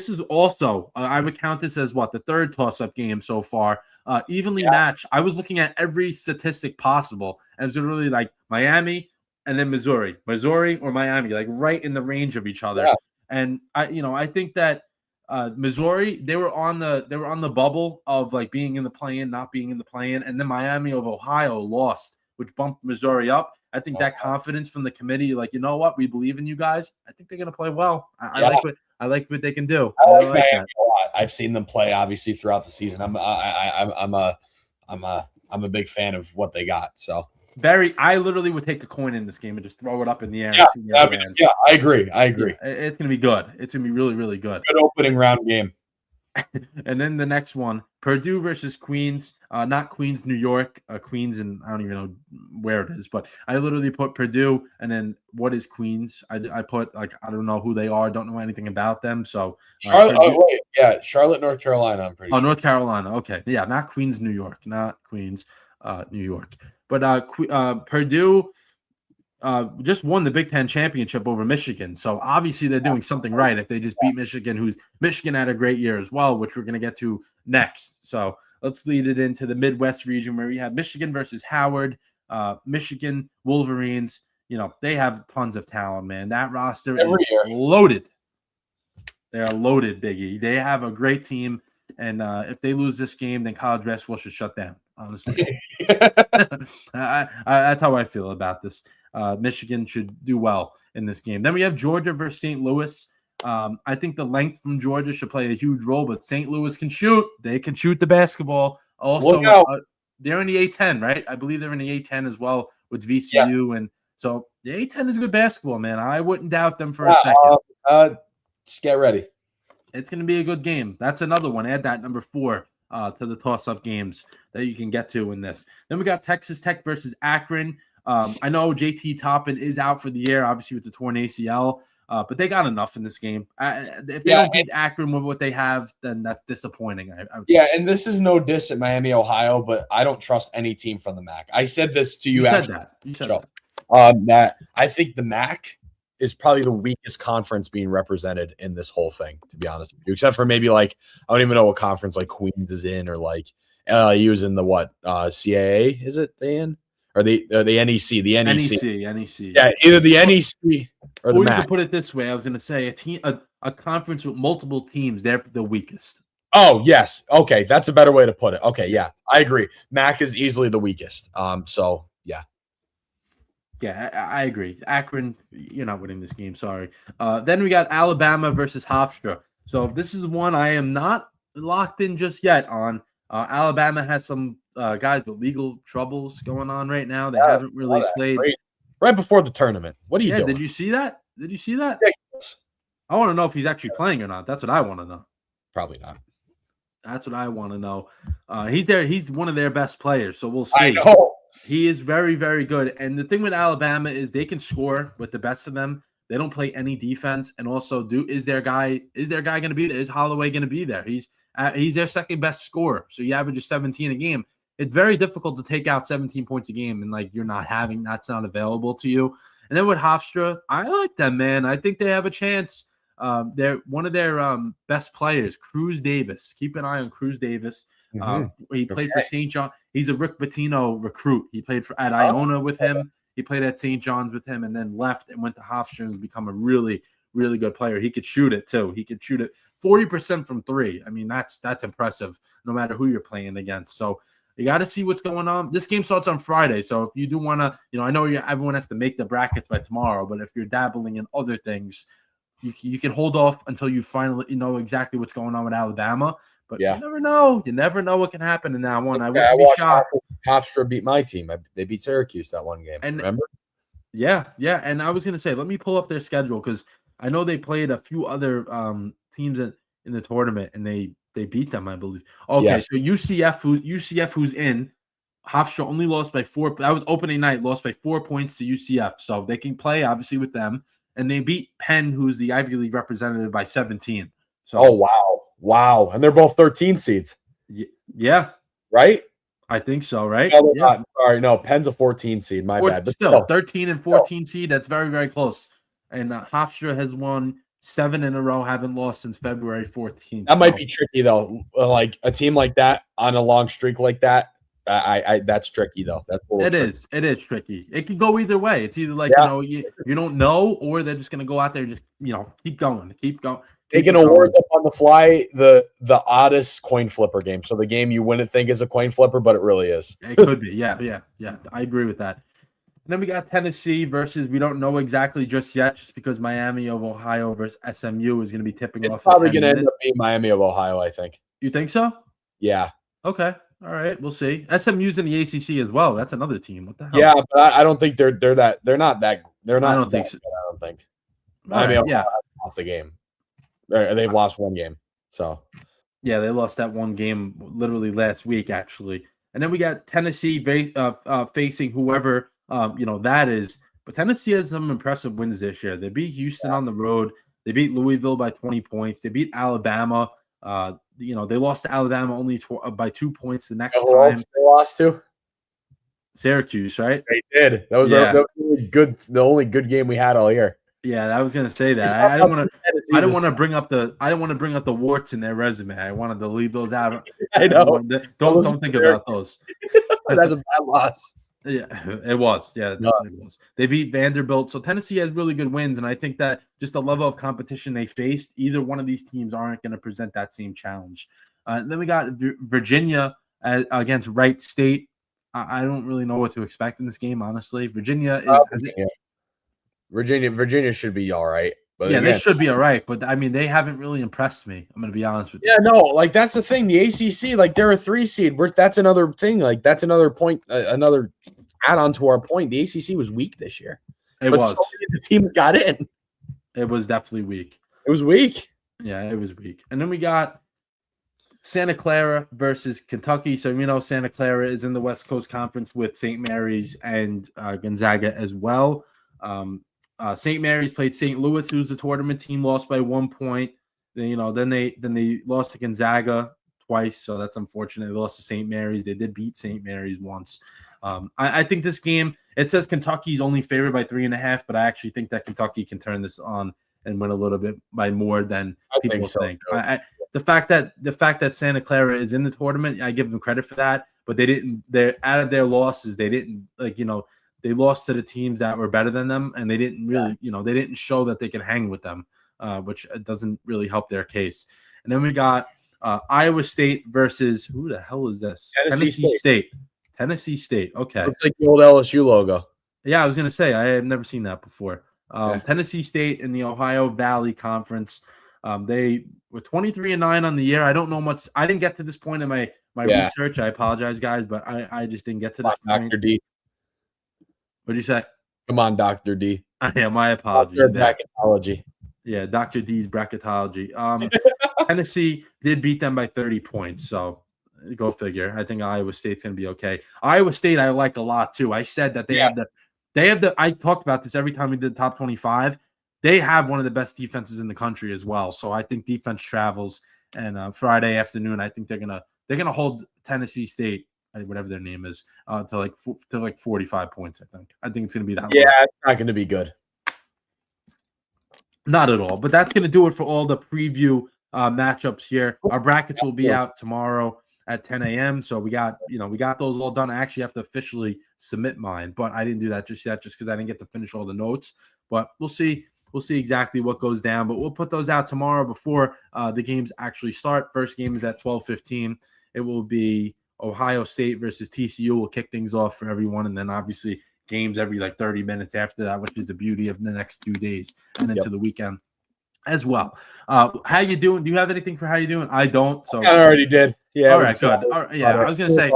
is also I would count this as what the third toss-up game so far. Evenly matched. I was looking at every statistic possible, and it was really like Miami and then Missouri or Miami, like right in the range of each other.
Yeah.
And I think that Missouri, they were on the bubble of like being in the play-in, not being in the play-in, and then Miami of Ohio lost, which bumped Missouri up. I think that confidence from the committee, like, you know what, we believe in you guys. I think they're gonna play well. I like what they can do.
I like Miami a lot. I've seen them play obviously throughout the season. I'm a big fan of what they got. So
I literally would take a coin in this game and just throw it up in the air.
Yeah, I agree.
It's gonna be good. It's gonna be really, really good.
Good opening round game.
And then the next one, Purdue versus Queens, not Queens, New York, Queens, and I don't even know where it is, but I literally put Purdue, and then what is Queens? I put like I don't know who they are, don't know anything about them. So
Charlotte, Charlotte, North Carolina. I'm pretty sure.
North Carolina. Okay, yeah, not Queens, New York, not Queens, New York, but Purdue. Just won the Big Ten championship over Michigan. So obviously they're doing something right if they just beat Michigan, Michigan had a great year as well, which we're going to get to next. So let's lead it into the Midwest region where we have Michigan versus Howard. Michigan Wolverines, they have tons of talent, man. That roster is loaded. They're loaded, Biggie. They have a great team. And if they lose this game, then college basketball should shut down, honestly. That's how I feel about this. Michigan should do well in this game. Then we have Georgia versus St. Louis. I think the length from Georgia should play a huge role, but St. Louis can shoot. They can shoot the basketball. Also, they're in the A10, right? I believe they're in the A10 as well with VCU. Yeah. And so the A10 is good basketball, man. I wouldn't doubt them for a second.
Just get ready.
It's going to be a good game. That's another one. Add that number 4 to the toss-up games that you can get to in this. Then we got Texas Tech versus Akron. I know JT Toppin is out for the year, obviously with the torn ACL, but they got enough in this game. If they don't beat Akron with what they have, then that's disappointing.
And this is no diss at Miami, Ohio, but I don't trust any team from the MAC. I said this to you.
You said that.
Matt, I think the MAC is probably the weakest conference being represented in this whole thing, to be honest with you, except for maybe like I don't even know what conference like Queens is in, or like LIU is in the what CAA is it they in? Or the NEC, the NEC. Yeah, either the NEC or the MAC.
You could put it this way. I was going to say a conference with multiple teams, they're the weakest.
Oh, yes. Okay, that's a better way to put it. Okay, yeah, I agree. MAC is easily the weakest. So, yeah.
Yeah, I agree. Akron, you're not winning this game. Sorry. Then we got Alabama versus Hofstra. So this is one I am not locked in just yet on. Alabama has some guys with legal troubles going on right now. They haven't really played
right before the tournament. What are you doing?
Did you see that? I want to know if he's actually playing or not. That's what I want to know.
Probably not.
That's what I want to know. He's there. He's one of their best players, so we'll see.
I know.
He is very, very good. And the thing with Alabama is they can score with the best of them. They don't play any defense. And also, is their guy going to be there? Is Holloway going to be there? He's their second best scorer. So he averages 17 a game. It's very difficult to take out 17 points a game and like that's not available to you. And then with Hofstra, I like them, man. I think they have a chance. They're one of their best players, Cruz Davis. Keep an eye on Cruz Davis. He played for St. John. He's a Rick Pitino recruit. He played at Iona with him. He played at St. John's with him, and then left and went to Hofstra and become a really, really good player. He could shoot it too. He could shoot it 40% from 3. I mean, that's impressive no matter who you're playing against. So you got to see what's going on. This game starts on Friday. So if you do want to, I know everyone has to make the brackets by tomorrow, but if you're dabbling in other things, you can hold off until you finally know exactly what's going on with Alabama. But you never know. You never know what can happen in that one. I wouldn't be shocked.
Hofstra beat my team. They beat Syracuse that one game. Remember?
Yeah. And I was going to say, let me pull up their schedule because I know they played a few other teams in the tournament, and they beat them, I believe. Okay, so UCF who's in, Hofstra only lost by 4. That was opening night, lost by 4 points to UCF. So they can play, obviously, with them. And they beat Penn, who's the Ivy League representative, by 17. So,
wow. And they're both 13 seeds.
Yeah.
Right?
I think so, right?
No, they're not. Sorry, no, Penn's a 14 seed. My bad.
But still, 13 and 14 seed, that's very, very close. And Hofstra has won
7
in a row, haven't lost since February 14th.
That might be tricky though. Like a team like that on a long streak like that, I that's tricky though. That's
It is. It is tricky. It could go either way. It's either like you don't know, or they're just gonna go out there and just keep going, keep going.
They can award up on the fly the oddest coin flipper game. So the game you wouldn't think is a coin flipper, but it really is.
It could be. Yeah. I agree with that. And then we got Tennessee versus we don't know exactly just yet, just because Miami of Ohio versus SMU is going to be tipping off.
It's probably going to end up being Miami of Ohio, I think.
You think so?
Yeah.
Okay. All right. We'll see. SMU's in the ACC as well. That's another team. What the hell?
Yeah, but I don't think they're not that. They're not.
I don't think so.
I don't think.
Miami of Ohio
lost the game. They've lost one game. So.
Yeah, they lost that one game literally last week, actually. And then we got Tennessee facing whoever that is. But Tennessee has some impressive wins this year. They beat Houston on the road. They beat Louisville by 20 points. They beat Alabama. They lost to Alabama only by 2 points the next time.
They lost to
Syracuse, right?
They did. That was really good. The only good game we had all year.
Yeah, I was gonna say that. I don't want to bring up the warts in their resume. I wanted to leave those out.
I know.
Don't think about those.
That's a bad loss.
Yeah, it was. Yeah, it was. They beat Vanderbilt. So Tennessee has really good wins, and I think that just the level of competition they faced, either one of these teams aren't going to present that same challenge. Then we got Virginia against Wright State. I don't really know what to expect in this game, honestly. Virginia
should be all right. But
yeah, they should be all right. But I mean, they haven't really impressed me. I'm going to be honest with you.
Yeah, no, like that's the thing. The ACC, like they're a 3 seed. That's another thing. Like that's another point, another add-on to our point. The ACC was weak this year.
It was.
So many of the teams got in.
It was definitely weak.
It was weak.
Yeah, it was weak. And then we got Santa Clara versus Kentucky. So Santa Clara is in the West Coast Conference with St. Mary's and Gonzaga as well. St. Mary's played St. Louis, who's a tournament team, lost by 1 point. Then they lost to Gonzaga twice, so that's unfortunate. They lost to St. Mary's. They did beat St. Mary's once. I think this game, it says Kentucky's only favored by 3.5, but I actually think that Kentucky can turn this on and win a little bit by more than people think. The fact that Santa Clara is in the tournament, I give them credit for that. But they're out of their losses. They didn't they lost to the teams that were better than them, and they didn't really, they didn't show that they could hang with them, which doesn't really help their case. And then we got Iowa State versus who the hell is this? Tennessee State. Tennessee State. Okay.
Looks like the old LSU logo.
Yeah, I was going to say, I have never seen that before. Tennessee State in the Ohio Valley Conference. They were 23-9 on the year. I don't know much. I didn't get to this point in my research. I apologize, guys, but I just didn't get to this point.
Dr. D.
What'd you say?
Come on, Dr. D.
Yeah, my apologies.
Bracketology.
Yeah, Dr. D's bracketology. Tennessee did beat them by 30 points, so go figure. I think Iowa State's going to be okay. Iowa State I like a lot, too. I said that they have the I talked about this every time we did the top 25. They have one of the best defenses in the country as well, so I think defense travels. And Friday afternoon, I think they're gonna hold Tennessee State, whatever their name is, to like 45 points. I think it's gonna be that.
Yeah, it's not gonna be good.
Not at all. But that's gonna do it for all the preview matchups here. Our brackets will be out tomorrow at 10 a.m. So we got those all done. I actually have to officially submit mine, but I didn't do that just yet, just because I didn't get to finish all the notes. But we'll see. We'll see exactly what goes down, but we'll put those out tomorrow before the games actually start. First game is at 12:15. It will be Ohio State versus TCU. We'll kick things off for everyone, and then obviously games every 30 minutes after that, which is the beauty of the next 2 days and into the weekend as well. How you doing? Do you have anything for how you doing? I don't. So
I already did. Yeah.
All right, good. All right, yeah, I was gonna say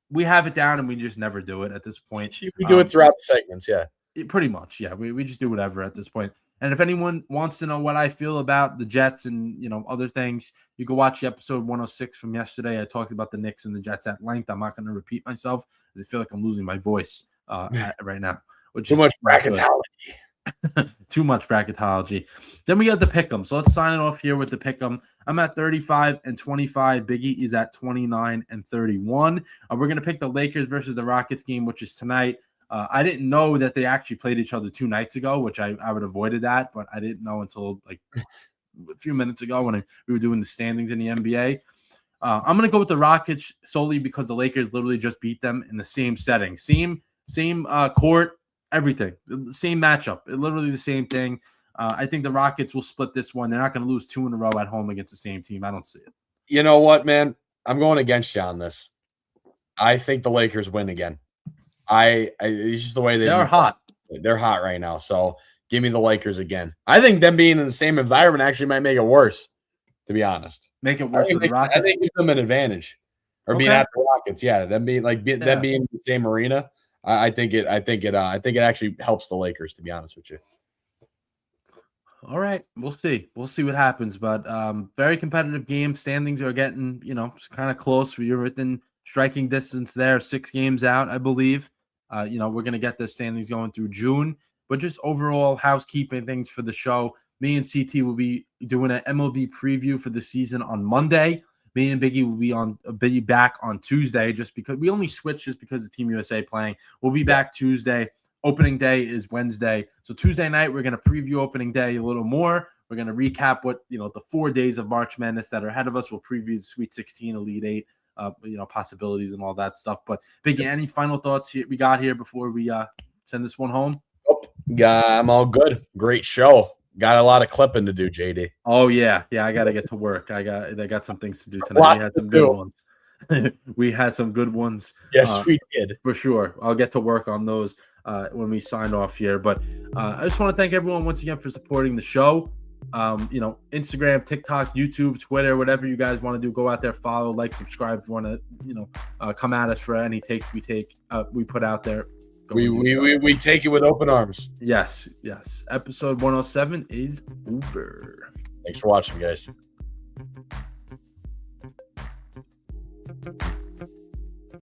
we have it down and we just never do it at this point.
We do it throughout the segments, yeah.
Pretty much, yeah. We just do whatever at this point. And if anyone wants to know what I feel about the Jets and other things, you can watch episode 106 from yesterday. I talked about the Knicks and the Jets at length. I'm not going to repeat myself. I feel like I'm losing my voice right now.
Too much bracketology.
Too much bracketology. Then we got the pick'em. So let's sign it off here with the pick'em. I'm at 35-25. Biggie is at 29-31. We're going to pick the Lakers versus the Rockets game, which is tonight. I didn't know that they actually played each other 2 nights ago, which I would have avoided that, but I didn't know until like a few minutes ago when we were doing the standings in the NBA. I'm going to go with the Rockets solely because the Lakers literally just beat them in the same setting, same court, everything, the same matchup, literally the same thing. I think the Rockets will split this one. They're not going to lose 2 in a row at home against the same team. I don't see it.
You know what, man? I'm going against you on this. I think the Lakers win again. It's just the way
they're hot.
They're hot right now. So give me the Lakers again. I think them being in the same environment actually might make it worse, to be honest.
Make it worse for the Rockets?
I think give them an advantage. Or being at the Rockets, yeah. Them being them being in the same arena. I think it actually helps the Lakers, to be honest with you.
All right, we'll see. We'll see what happens. But very competitive game. Standings are getting, kind of close. You're within striking distance there. 6 games out, I believe. We're going to get the standings going through June. But just overall housekeeping things for the show. Me and CT will be doing an MLB preview for the season on Monday. Me and Biggie will be back on Tuesday, just because we only switched just because of Team USA playing. We'll be back Tuesday. Opening day is Wednesday. So Tuesday night, we're going to preview opening day a little more. We're going to recap what, the 4 days of March Madness that are ahead of us. We'll preview the Sweet 16, Elite 8, possibilities and all that stuff. But Biggie, any final thoughts we got here before we send this one home?
Nope. I'm all good. Great show. Got a lot of clipping to do, JD.
Oh yeah. I got to get to work. I got some things to do tonight. We had some good ones. We had some good ones.
Yes, we did.
For sure. I'll get to work on those when we sign off here. But I just want to thank everyone once again for supporting the show. Instagram, TikTok, YouTube, Twitter, whatever you guys want to do, go out there, follow, like, subscribe if you want to, come at us for any takes we put out there.
We take it with open arms.
Yes. Episode 107 is over.
Thanks for watching, guys.